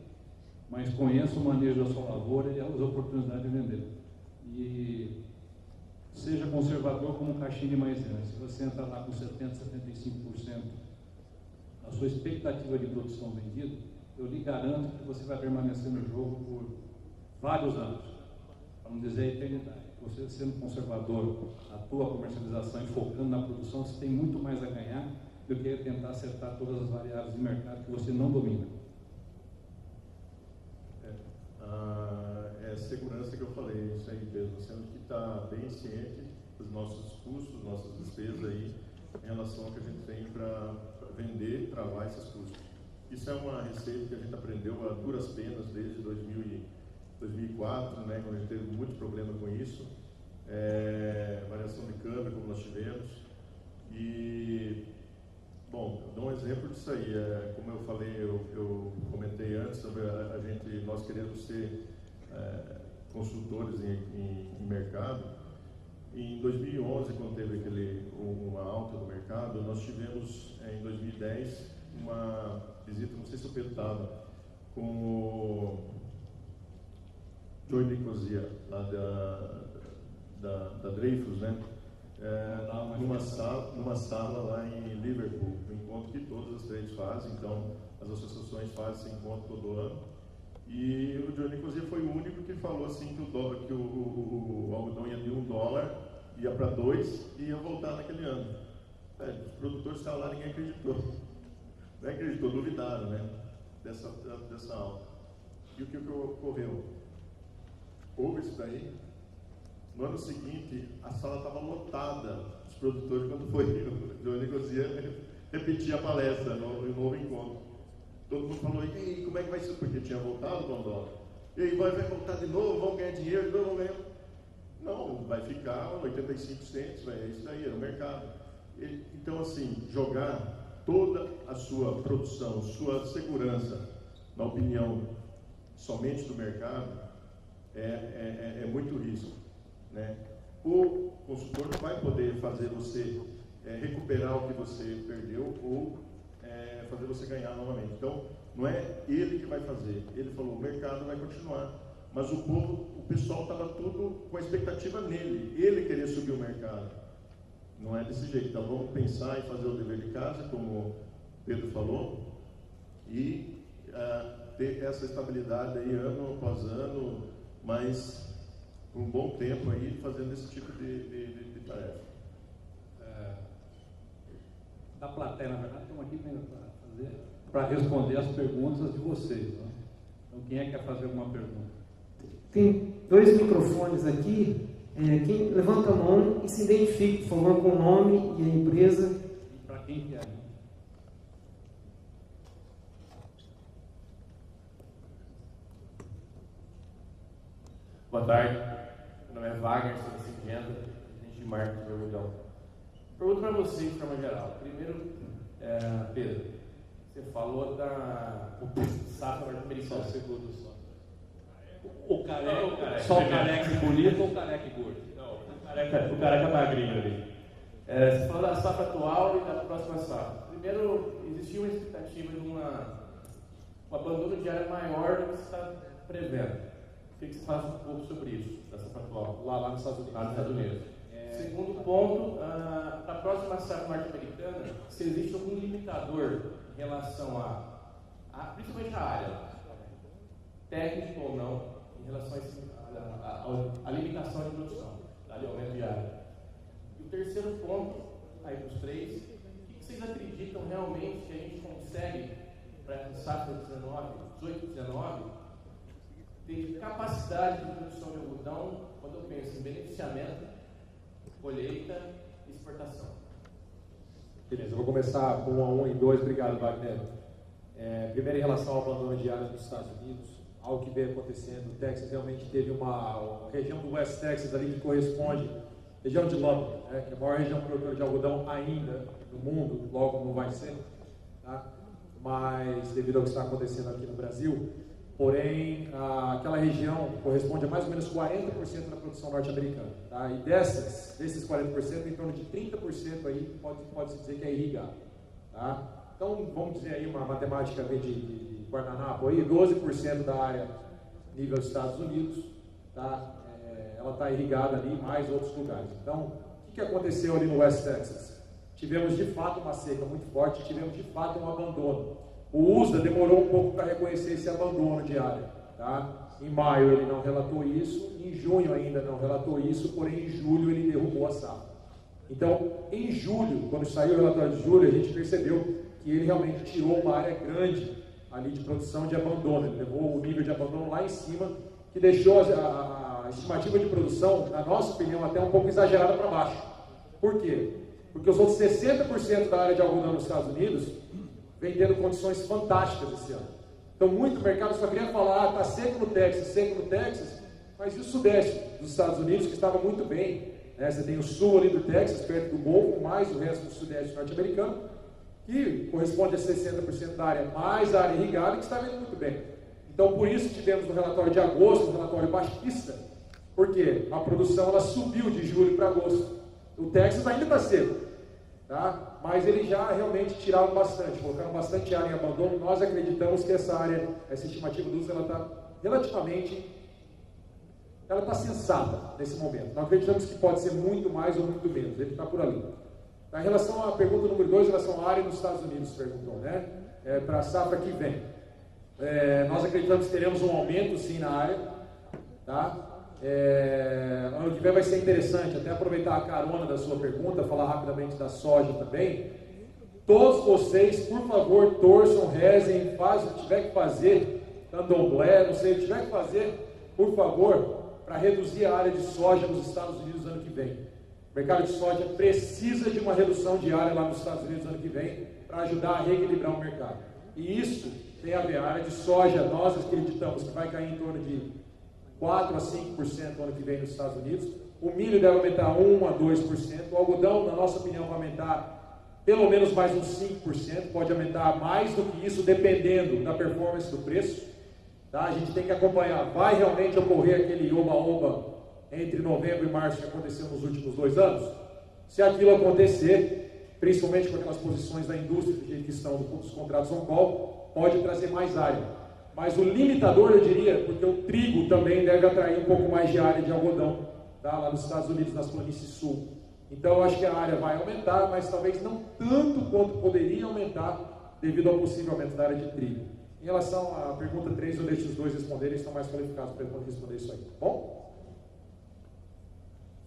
mas conheça o manejo da sua lavoura e as oportunidades de vender. E seja conservador como um caixinho de maisena. Se você entrar lá com 70%, 75% a sua expectativa de produção vendida, eu lhe garanto que você vai permanecer no jogo por vários anos, para não dizer a eternidade. Você sendo conservador, a tua comercialização e focando na produção, você tem muito mais a ganhar do que tentar acertar todas as variáveis de mercado que você não domina. É a segurança que eu falei, isso aí mesmo. Nós temos que estar bem ciente dos nossos custos, nossas despesas aí, em relação ao que a gente tem para vender e travar esses custos. Isso é uma receita que a gente aprendeu a duras penas desde 2004, né, quando a gente teve muito problema com isso, variação de câmbio, como nós tivemos. E, bom, eu dou um exemplo disso aí. Como eu falei, eu comentei antes sobre nós queremos ser consultores em mercado. Em 2011, quando teve uma alta do mercado, nós tivemos, em 2010, uma visita, não sei se o Pedro estava, com o Joey Nicosia, lá da Dreyfus, né? Numa sala lá em Liverpool, um encontro que todas as trades fazem, então as associações fazem esse encontro todo ano. E o Joey Nicosia foi o único que falou assim que o algodão ia de $1, ia para 2 e ia voltar naquele ano. Os produtores estavam lá, ninguém acreditou. Não acreditou, duvidaram, né? Dessa alta. E o que ocorreu? Houve isso daí. No ano seguinte, a sala estava lotada, os produtores, quando foi o Joey Nicosia repetir a palestra no novo encontro. Todo mundo falou, e aí, como é que vai ser? Porque tinha voltado para $1. E aí, vai voltar de novo, vão ganhar dinheiro, de novo, vão ganhar. Não, vai ficar 85 centos, é isso daí, era o mercado. Então, assim, jogar toda a sua produção, sua segurança, na opinião somente do mercado, é muito risco, né? O consultor não vai poder fazer você recuperar o que você perdeu ou fazer você ganhar novamente. Então, não é ele que vai fazer. Ele falou, o mercado vai continuar. Mas o pessoal estava tudo com a expectativa nele. Ele queria subir o mercado. Não é desse jeito. Então, vamos pensar em fazer o dever de casa, como o Pedro falou, e ter essa estabilidade aí ano após ano, mas por um bom tempo aí, fazendo esse tipo de tarefa. Da plateia, na verdade, estamos aqui para responder as perguntas de vocês, né? Então, quem é que quer fazer alguma pergunta? Tem 2 microfones aqui. Quem levanta a mão e se identifique, por favor, com o nome e a empresa. E para quem quer? Né? Boa tarde. Meu nome é Wagner, sou da Singenta, agente de marketing de algodão. Pergunto para vocês, de forma geral. Primeiro, Pedro, você falou da safra norte-americana. Só um segundo só. O careca. Só o careca bonito ou o careca gordo? Não, o careca magrinho ali. Você falou da safra atual e da próxima safra. Primeiro, existia uma expectativa de um abandono de área maior do que você está prevendo. Queria que você falasse um pouco sobre isso, da safra atual. Lá nos Estados Unidos. Segundo ponto, para a próxima safra norte-americana, se existe algum limitador em relação principalmente a área, técnico ou não, em relação à limitação de produção, de aumento de área. E o terceiro ponto, aí para os 3, o que vocês acreditam realmente que a gente consegue, para essa safra 18-19, ter capacidade de produção de algodão, quando eu penso em beneficiamento, colheita e exportação? Beleza, eu vou começar com 1 a 1 e 2. Obrigado, Wagner. Primeiro, em relação ao abandono de área nos Estados Unidos, algo que vem acontecendo, o Texas realmente teve uma região do West Texas ali que corresponde, região de Lubbock, né, que é a maior região produtora de algodão ainda do mundo, logo não vai ser, tá? Mas devido ao que está acontecendo aqui no Brasil, porém, aquela região corresponde a mais ou menos 40% da produção norte-americana, tá? E desses 40%, em torno de 30% aí pode-se dizer que é irrigado, tá? Então, vamos dizer aí uma matemática de Guardanapo aí, 12% da área nível Estados Unidos, tá? Ela está irrigada ali, mais outros lugares. Então, o que aconteceu ali no West Texas? Tivemos de fato uma seca muito forte, tivemos de fato um abandono. O USDA demorou um pouco para reconhecer esse abandono de área, tá? Em maio ele não relatou isso, em junho ainda não relatou isso, porém em julho ele derrubou a safra. Então, em julho, quando saiu o relatório de julho, a gente percebeu que ele realmente tirou uma área grande ali de produção de abandono, ele levou o nível de abandono lá em cima, que deixou a estimativa de produção, na nossa opinião, até um pouco exagerada para baixo. Por quê? Porque os outros 60% da área de algodão nos Estados Unidos vem tendo condições fantásticas esse ano. Então, muito mercado só queria falar, está seco no Texas, mas e o sudeste dos Estados Unidos, que estava muito bem, né? Você tem o sul ali do Texas, perto do Golfo, mais o resto do sudeste norte-americano, que corresponde a 60% da área, mais a área irrigada, que está vindo muito bem. Então, por isso tivemos no relatório de agosto, um relatório baixista, Por quê? A produção ela subiu de julho para agosto. O Texas ainda está seco, tá? Mas eles já realmente tiraram bastante, colocaram bastante área em abandono. Nós acreditamos que essa área, essa estimativa do uso, ela está relativamente, ela está sensata nesse momento. Nós acreditamos que pode ser muito mais ou muito menos, ele está por ali. Tá, em relação à pergunta número 2, em relação à área nos Estados Unidos, perguntou, né? Para a safra que vem. Nós acreditamos que teremos um aumento sim na área, tá? Ano que vem vai ser interessante, até aproveitar a carona da sua pergunta, falar rapidamente da soja também. Todos vocês, por favor, torçam, rezem, façam o que tiver que fazer, candomblé, não sei, o que tiver que fazer, por favor, para reduzir a área de soja nos Estados Unidos ano que vem. O mercado de soja precisa de uma redução de área lá nos Estados Unidos ano que vem, para ajudar a reequilibrar o mercado. E isso tem a ver, a área de soja, nós acreditamos que vai cair em torno de 4 a 5% no ano que vem nos Estados Unidos. O milho deve aumentar 1 a 2%. O algodão, na nossa opinião, vai aumentar pelo menos mais uns 5%. Pode aumentar mais do que isso, dependendo da performance do preço. Tá? A gente tem que acompanhar. Vai realmente ocorrer aquele oba-oba entre novembro e março que aconteceu nos últimos 2 anos? Se aquilo acontecer, principalmente com aquelas posições da indústria do jeito que estão dos contratos on-call, pode trazer mais área. Mas o limitador, eu diria, porque o trigo também deve atrair um pouco mais de área de algodão, tá? Lá nos Estados Unidos, nas planícies sul. Então, eu acho que a área vai aumentar, mas talvez não tanto quanto poderia aumentar devido ao possível aumento da área de trigo. Em relação à pergunta 3, eu deixo os dois responderem, eles estão mais qualificados para responder isso aí, tá bom?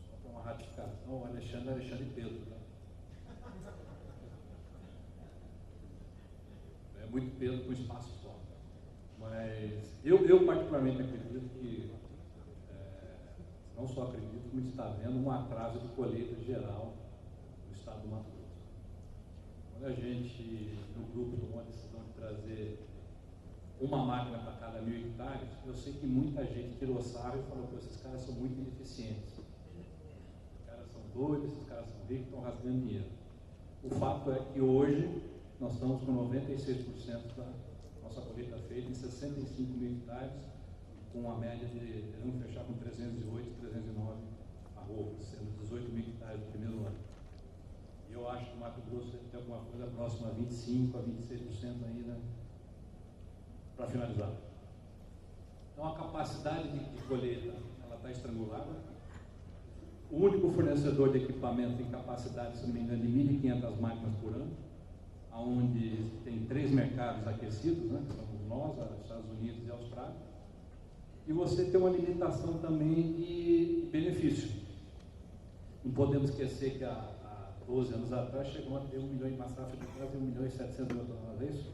Só para uma ratificação, o Alexandre Pedro. Né? É muito Pedro com espaço só. Mas eu particularmente acredito que, não só acredito, como está havendo um atraso de colheita geral no estado do Mato Grosso. Quando a gente, no grupo, tomou a decisão de trazer uma máquina para cada 1.000 hectares, eu sei que muita gente tirou sarro e falou que esses caras são muito ineficientes. Esses caras são doidos, esses caras são ricos, estão rasgando dinheiro. O fato é que hoje nós estamos com 96% da nossa colheita feita em 65.000 hectares, com uma média de, vamos fechar com 308, 309 arrobas, sendo 18.000 hectares no primeiro ano. E eu acho que o Mato Grosso deve ter alguma coisa próxima a 25% a 26% ainda para finalizar. Então a capacidade de colheita, ela está estrangulada. O único fornecedor de equipamento tem capacidade, se não me engano, de 1.500 máquinas por ano, onde tem 3 mercados aquecidos, né, que somos nós, os Estados Unidos e a Austrália, e você tem uma limitação também de benefício. Não podemos esquecer que há 12 anos atrás chegou a ter 1 milhão, uma safra de quase 1.700.000 toneladas, é isso?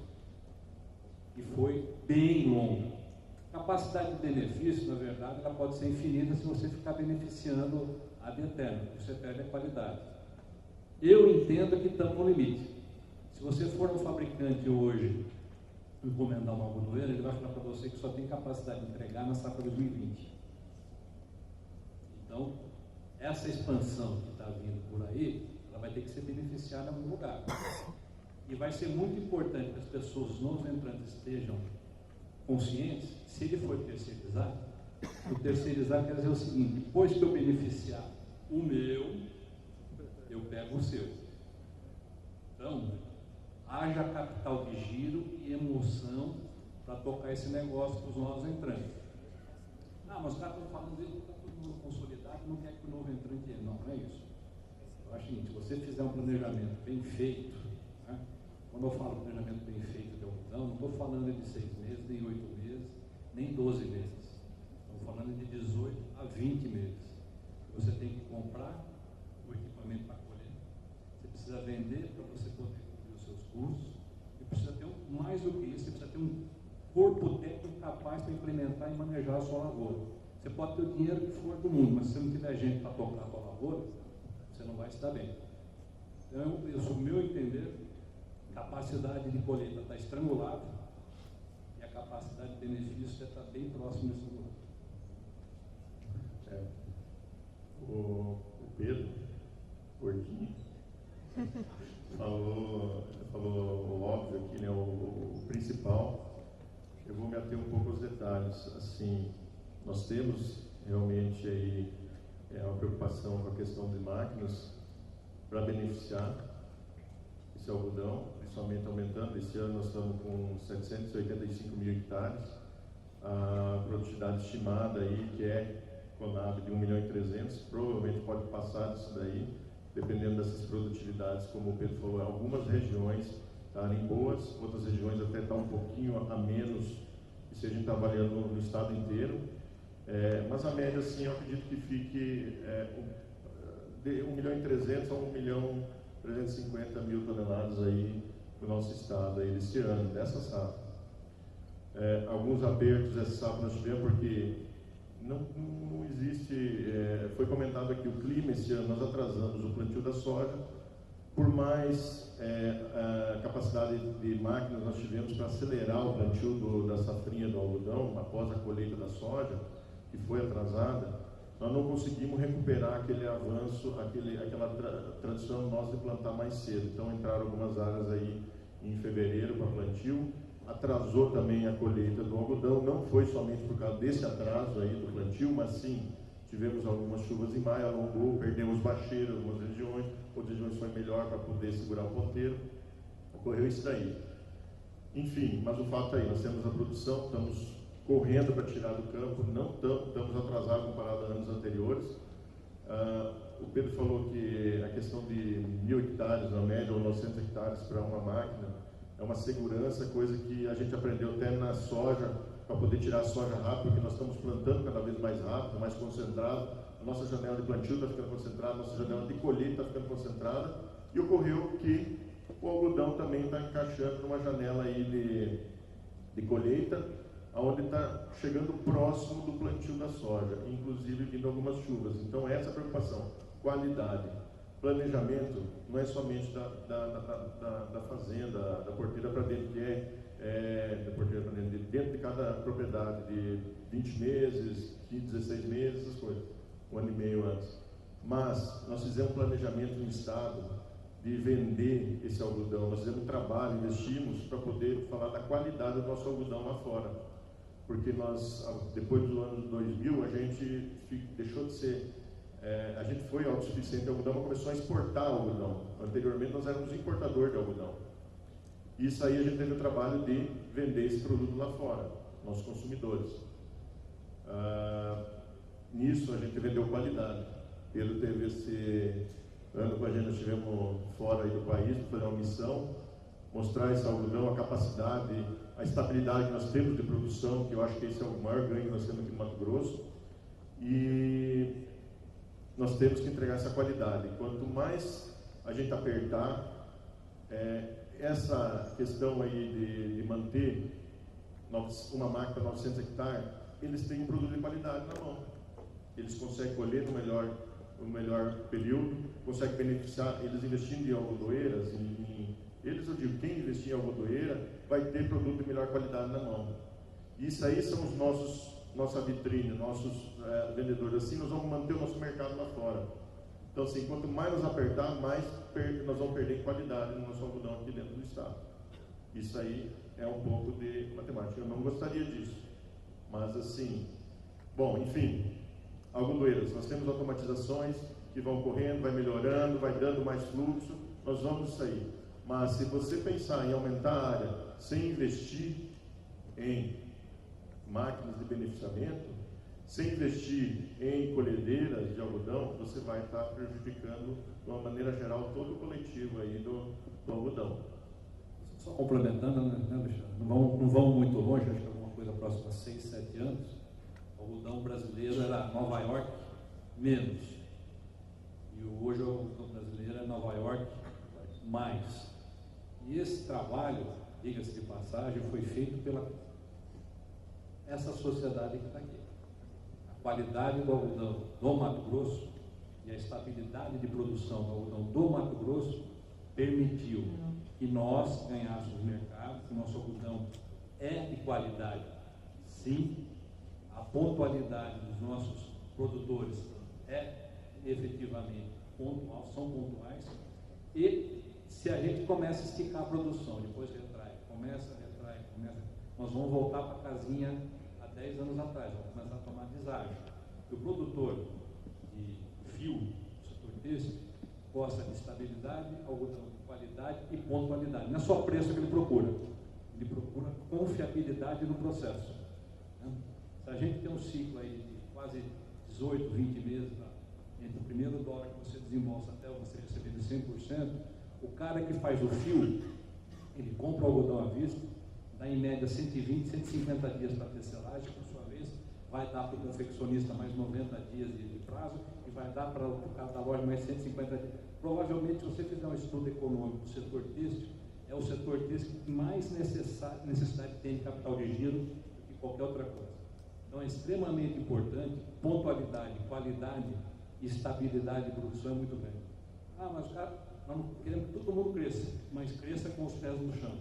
E foi bem longa. Capacidade de benefício, na verdade, ela pode ser infinita se você ficar beneficiando ad eterno, você perde a qualidade. Eu entendo que estamos no limite. Se você for um fabricante hoje, encomendar uma algodoeira, ele vai falar para você que só tem capacidade de entregar na safra 2020. Então, essa expansão que está vindo por aí, ela vai ter que ser beneficiada em algum lugar. E vai ser muito importante que as pessoas, os novos entrantes, estejam conscientes, se ele for terceirizar, o terceirizar quer dizer o seguinte: depois que eu beneficiar o meu, eu pego o seu. Então, haja capital de giro e emoção para tocar esse negócio para os novos entrantes. Ah, mas os caras estão falando dele, está todo mundo consolidado, não quer que o novo entrante entre. Não, não é isso. Eu acho o seguinte: se você fizer um planejamento bem feito, né? Quando eu falo planejamento bem feito de algodão, não estou falando de 6 meses, nem 8 meses, nem 12 meses. Estou falando de 18 a 20 meses. Você tem que comprar o equipamento para colher, você precisa vender para você poder cobrir os seus custos, e precisa ter mais do que isso, você precisa ter um corpo técnico capaz para implementar e manejar a sua lavoura. Você pode ter o dinheiro que for do mundo, mas se você não tiver gente para tocar a sua lavoura, você não vai estar bem. Então, isso, o meu entender, a capacidade de colheita está estrangulada e a capacidade de benefício está bem próximo desse lugar. O Pedro Porquinho falou o óbvio aqui, né, o principal. Eu vou me ater um pouco aos detalhes. Assim, nós temos realmente aí é uma preocupação com a questão de máquinas para beneficiar esse algodão, principalmente aumentando. Esse ano nós estamos com 785 mil hectares, a produtividade estimada aí, que é Conab de 1.300.000, provavelmente pode passar disso daí, dependendo dessas produtividades, como o Pedro falou, algumas regiões estarem boas, outras regiões até estão um pouquinho a menos, se a gente está avaliando no estado inteiro, mas a média, sim, eu acredito que fique de 1.300.000 a 1.350.000 toneladas aí no nosso estado aí desse ano, dessa safra. Alguns apertos essa safra nós tivemos porque não existe, foi comentado aqui, o clima esse ano, nós atrasamos o plantio da soja, por mais capacidade de máquinas nós tivemos para acelerar o plantio da safrinha do algodão, após a colheita da soja, que foi atrasada, nós não conseguimos recuperar aquele avanço, aquela tradição nossa de plantar mais cedo. Então entraram algumas áreas aí em fevereiro para plantio, atrasou também a colheita do algodão, não foi somente por causa desse atraso aí do plantio, mas sim, tivemos algumas chuvas em maio, alongou, perdemos bacheira em algumas regiões, outras regiões foi melhor para poder segurar o ponteiro, ocorreu isso daí. Enfim, mas o fato aí, nós temos a produção, estamos correndo para tirar do campo, não estamos atrasados comparado a anos anteriores. O Pedro falou que a questão de 1.000 hectares na média, ou 900 hectares para uma máquina, é uma segurança, coisa que a gente aprendeu até na soja, para poder tirar a soja rápido, porque nós estamos plantando cada vez mais rápido, mais concentrado, a nossa janela de plantio está ficando concentrada, a nossa janela de colheita está ficando concentrada, e ocorreu que o algodão também está encaixando numa janela aí de colheita, onde está chegando próximo do plantio da soja, inclusive vindo algumas chuvas. Então essa é a preocupação, qualidade. Planejamento não é somente da fazenda, da porteira para dentro, da porteira para dentro, dentro de cada propriedade, de 20 meses, 15, 16 meses, essas coisas, 1 ano e meio antes. Mas nós fizemos um planejamento no estado de vender esse algodão, nós fizemos um trabalho, investimos para poder falar da qualidade do nosso algodão lá fora. Porque nós, depois do ano 2000, a gente deixou de ser, a gente foi autossuficiente em algodão, mas começou a exportar algodão. Anteriormente nós éramos importador de algodão. Isso aí a gente teve o trabalho de vender esse produto lá fora, nossos consumidores. Nisso a gente vendeu qualidade. Pedro teve esse ano com a gente, nós estivemos fora aí do país para fazer uma missão, mostrar esse algodão, a capacidade, a estabilidade que nós temos de produção, que eu acho que esse é o maior ganho que nós temos aqui no Mato Grosso, e nós temos que entregar essa qualidade. Quanto mais a gente apertar, essa questão aí de manter uma máquina para 900 hectares, eles têm um produto de qualidade na mão. Eles conseguem colher no melhor período, conseguem beneficiar, eles investindo em algodoeiras, eles, eu digo, quem investir em algodoeira vai ter produto de melhor qualidade na mão. Isso aí são os nossa vitrine, nossos vendedores. Assim nós vamos manter o nosso mercado lá fora. Então, assim, quanto mais nos apertar, mais nós vamos perder em qualidade no nosso algodão aqui dentro do estado. Isso aí é um pouco de matemática. Eu não gostaria disso. Mas, assim, bom, enfim, algodoeiras. Nós temos automatizações que vão correndo, vai melhorando, vai dando mais fluxo. Nós vamos sair. Mas se você pensar em aumentar a área sem investir em máquinas de beneficiamento, sem investir em colhedeiras de algodão, você vai estar prejudicando, de uma maneira geral, todo o coletivo aí do algodão. Só complementando, né, Alexandre? Não vamos muito longe, acho que alguma coisa próxima a 6, 7 anos, o algodão brasileiro era Nova York menos. E hoje o algodão brasileiro é Nova York mais. E esse trabalho, diga-se de passagem, foi feito pela essa sociedade que está aqui. A qualidade do algodão do Mato Grosso e a estabilidade de produção do algodão do Mato Grosso permitiu que nós ganhássemos mercado, que nosso algodão é de qualidade. Sim, a pontualidade dos nossos produtores é efetivamente pontual, são pontuais, e se a gente começa a esticar a produção, depois retrai, começa, nós vamos voltar para a casinha há 10 anos atrás, vamos começar a tomar deságio. que o produtor de fio do setor têxtil gosta de estabilidade, algodão de qualidade e pontualidade. Não é só preço que ele procura confiabilidade no processo. Né? Se a gente tem um ciclo aí de quase 18, 20 meses, entre o primeiro dólar que você desembolsa até você receber de 100%, o cara que faz o fio, ele compra o algodão à vista, dá em média 120, 150 dias para tecelagem, por sua vez, vai dar para o confeccionista mais 90 dias de prazo e vai dar para o cara da loja mais 150 dias. Provavelmente, se você fizer um estudo econômico do setor têxtil, é o setor têxtil que mais necessidade tem de capital de giro do que qualquer outra coisa. Então, é extremamente importante, pontualidade, qualidade e estabilidade de produção é muito grande. Mas cara, nós não queremos que todo mundo cresça, mas cresça com os pés no chão.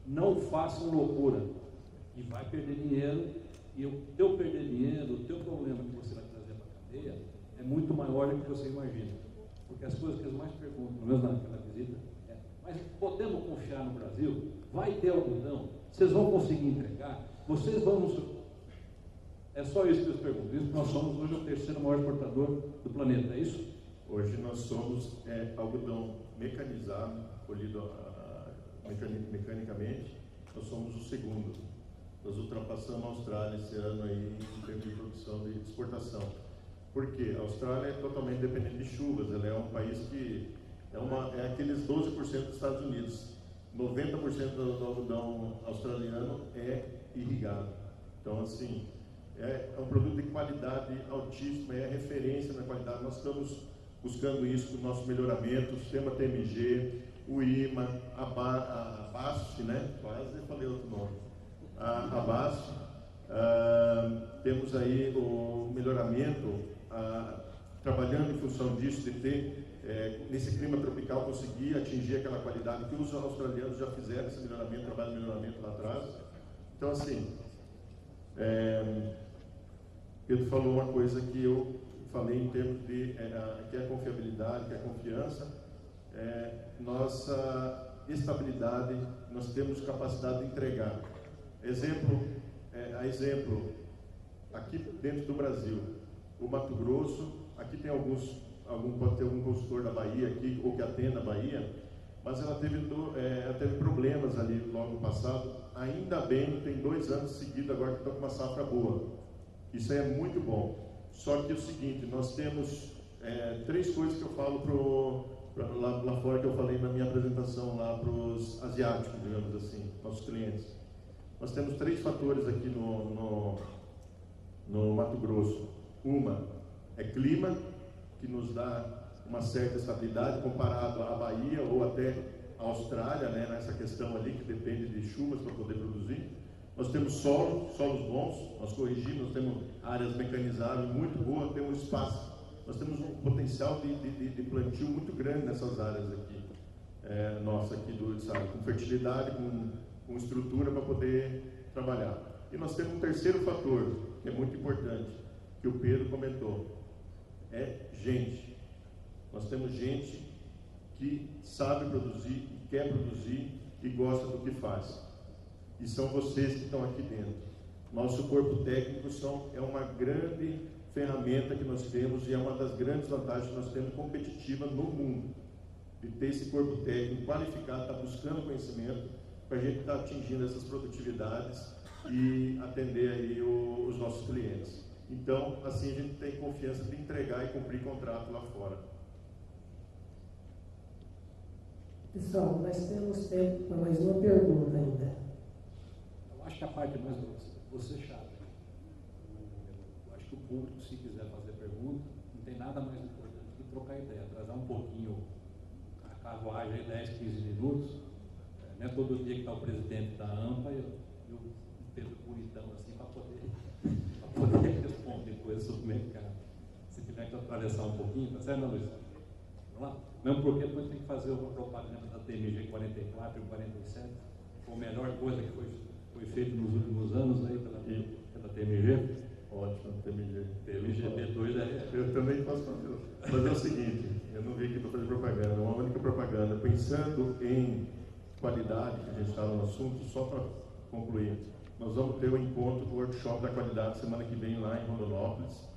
Não façam loucura e vai perder dinheiro, e o teu perder dinheiro, o teu problema que você vai trazer para a cadeia é muito maior do que você imagina. Porque as coisas que eles mais perguntam, pelo menos naquela visita, mas podemos confiar no Brasil? Vai ter algodão? Vocês vão conseguir entregar? Vocês vão nos... É só isso que eles perguntam. Isso, nós somos hoje o terceiro maior exportador do planeta, é isso? Hoje nós somos algodão mecanizado, colhido mecanicamente, nós somos o segundo. Nós ultrapassamos a Austrália esse ano aí em termos de produção e exportação. Por quê? A Austrália é totalmente dependente de chuvas, ela é um país que é aqueles 12% dos Estados Unidos. 90% do algodão australiano é irrigado. Então, assim, é um produto de qualidade altíssima, é referência na qualidade. Nós estamos buscando isso com o nosso melhoramento, o sistema TMG, o IMA, a BASF, né? Quase falei outro nome. A BASF, temos aí o melhoramento, trabalhando em função disso, de ter, nesse clima tropical, conseguir atingir aquela qualidade que os australianos já fizeram esse melhoramento, trabalho de melhoramento lá atrás. Então, assim, Pedro falou uma coisa que eu falei em termos de que é a confiabilidade, que é a confiança, nossa estabilidade, nós temos capacidade de entregar. Exemplo, aqui dentro do Brasil, o Mato Grosso, aqui tem pode ter algum consultor da Bahia aqui, ou que atenda a Bahia, mas ela teve problemas ali logo no passado. Ainda bem, tem 2 anos seguidos agora que estão com uma safra boa. Isso aí é muito bom. Só que é o seguinte, nós temos 3 coisas que eu falo lá fora, que eu falei na minha apresentação lá para os asiáticos, digamos assim, nossos clientes. Nós temos 3 fatores aqui no Mato Grosso. Uma é clima, que nos dá uma certa estabilidade comparado à Bahia ou até à Austrália, né, nessa questão ali que depende de chuvas para poder produzir. Nós temos solos bons, nós corrigimos, nós temos áreas mecanizáveis muito boas, temos espaço, nós temos um potencial de plantio muito grande nessas áreas aqui, nossa aqui do estado, com fertilidade, com estrutura para poder trabalhar. E nós temos um terceiro fator, que é muito importante, que o Pedro comentou, é gente. Nós temos gente que sabe produzir, quer produzir e gosta do que faz. E são vocês que estão aqui dentro. Nosso corpo técnico é uma grande ferramenta que nós temos e é uma das grandes vantagens que nós temos competitiva no mundo. De ter esse corpo técnico qualificado, estar buscando conhecimento, para a gente estar atingindo essas produtividades e atender aí os nossos clientes. Então, assim, a gente tem confiança de entregar e cumprir contrato lá fora. Pessoal, nós temos tempo para mais uma pergunta ainda. Eu acho que a parte mais você chata. Eu acho que o público, se quiser fazer pergunta, não tem nada mais importante que trocar ideia, atrasar um pouquinho a carruagem aí, 10, 15 minutos. Não é todo dia que está o presidente da AMPA e o Pedro bonitão assim para poder responder coisas sobre o mercado. Se tiver que atravessar um pouquinho, tá certo, Luiz? Vamos lá? Mesmo porque depois tem que fazer uma propaganda da TMG 44 e 47, foi a melhor coisa que foi feito nos últimos anos aí pela TMG. Ótimo, TMG. TMG B2 Eu também posso fazer o seguinte, eu não vim aqui para fazer propaganda, uma única propaganda, pensando em qualidade, que a gente estava no assunto, só para concluir. Nós vamos ter o encontro do workshop da qualidade semana que vem lá em Rondonópolis.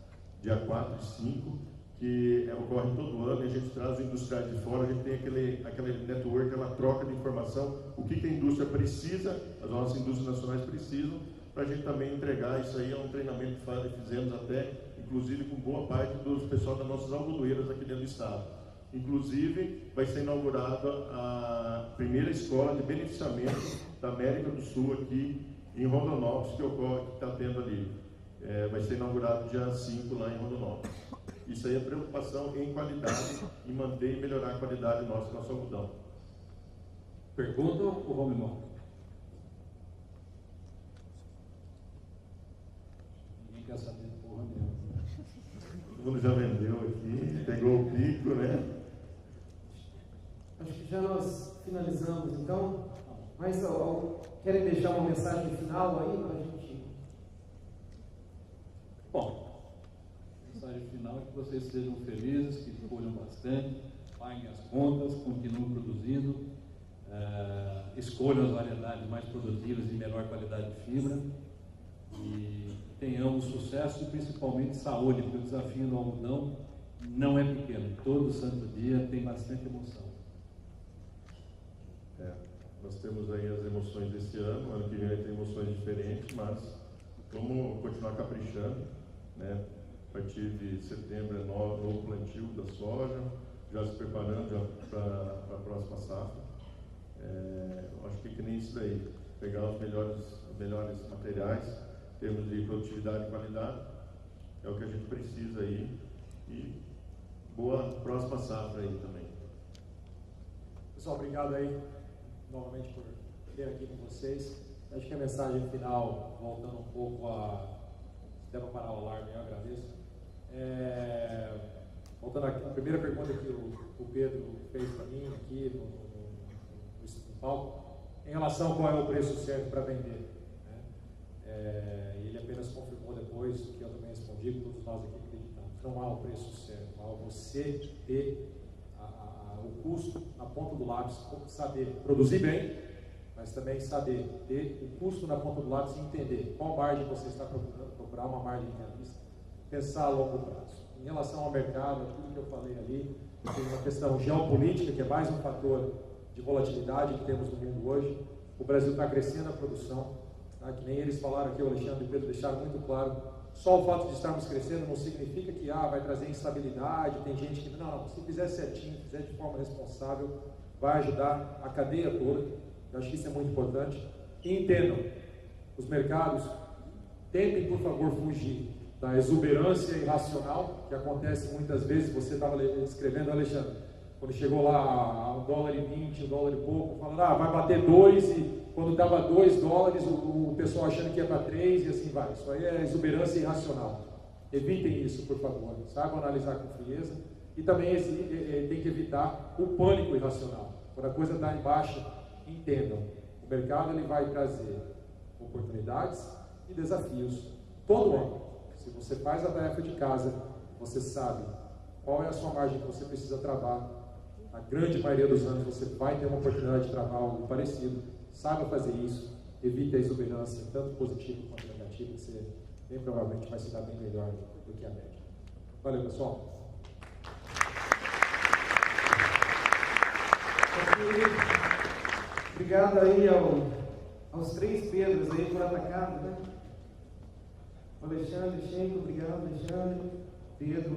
dia 4 e 5, que ocorre todo ano, e a gente traz os industriais de fora, a gente tem aquele network, aquela troca de informação, o que a indústria precisa, as nossas indústrias nacionais precisam, para a gente também entregar. Isso aí é um treinamento que fizemos até, inclusive com boa parte dos pessoal das nossas algodoeiras aqui dentro do estado. Inclusive, vai ser inaugurada a primeira escola de beneficiamento da América do Sul aqui em Rondonópolis, que está tendo ali. Vai ser inaugurado dia 5 lá em Rondonópolis. Isso aí é preocupação em qualidade, em manter e melhorar a qualidade do nosso algodão. Pergunta ou vamos embora? Ninguém quer saber porra nenhuma. Todo mundo já vendeu aqui, pegou o pico, né? Acho que já nós finalizamos, então. Mas querem deixar uma mensagem final aí para a gente? Bom, a mensagem final é que vocês sejam felizes, que colham bastante, paguem as contas, continuem produzindo, escolham as variedades mais produtivas e melhor qualidade de fibra e tenhamos sucesso e principalmente saúde, porque o desafio do algodão não é pequeno. Todo santo dia tem bastante emoção. Nós temos aí as emoções desse ano que vem tem emoções diferentes, mas vamos continuar caprichando, né? A partir de setembro é novo plantio da soja, já se preparando para a próxima safra. Acho que nem isso daí, pegar os melhores materiais, em termos de produtividade e qualidade, é o que a gente precisa aí, e boa próxima safra aí também. Pessoal, obrigado aí novamente por ter aqui com vocês. Acho que a mensagem final, voltando um pouco se der para parar o alarme, eu agradeço. Voltando à primeira pergunta que o Pedro fez para mim aqui no palco, em relação a qual é o preço certo para vender. Ele apenas confirmou depois o que eu também respondi, que todos nós aqui acreditamos. Não há o preço certo, há você ter o custo na ponta do lápis, saber produzir bem, mas também saber ter o custo na ponta do lápis e entender qual margem você está procurando, procurar uma margem realista, pensar a longo prazo. Em relação ao mercado, tudo que eu falei ali, tem uma questão geopolítica, que é mais um fator de volatilidade que temos no mundo hoje. O Brasil está crescendo a produção, tá? Que nem eles falaram aqui, o Alexandre e o Pedro deixaram muito claro. Só o fato de estarmos crescendo não significa que vai trazer instabilidade, tem gente que... Não, se fizer certinho, fizer de forma responsável, vai ajudar a cadeia toda. Eu acho que isso é muito importante. E entendam, os mercados, tentem, por favor, fugir da exuberância irracional, que acontece muitas vezes. Você estava escrevendo, Alexandre, quando chegou lá a $1,20, $1 e pouco, falando, vai bater 2, e quando estava $2, o pessoal achando que ia para 3, e assim vai. Isso aí é exuberância irracional. Evitem isso, por favor. Saibam analisar com frieza. E também tem que evitar o pânico irracional. Quando a coisa está em baixa, entendam. O mercado ele vai trazer oportunidades e desafios todo ano. Se você faz a tarefa de casa, você sabe qual é a sua margem que você precisa travar. A grande maioria dos anos você vai ter uma oportunidade de travar algo parecido. Saiba fazer isso, evite a exuberância, tanto positiva quanto negativa, que você bem provavelmente vai se dar bem melhor do que a média. Valeu, pessoal. Obrigado aí aos 3 Pedros aí por atacar, né? Alexandre, Schenck, obrigado, Alexandre, Pedro.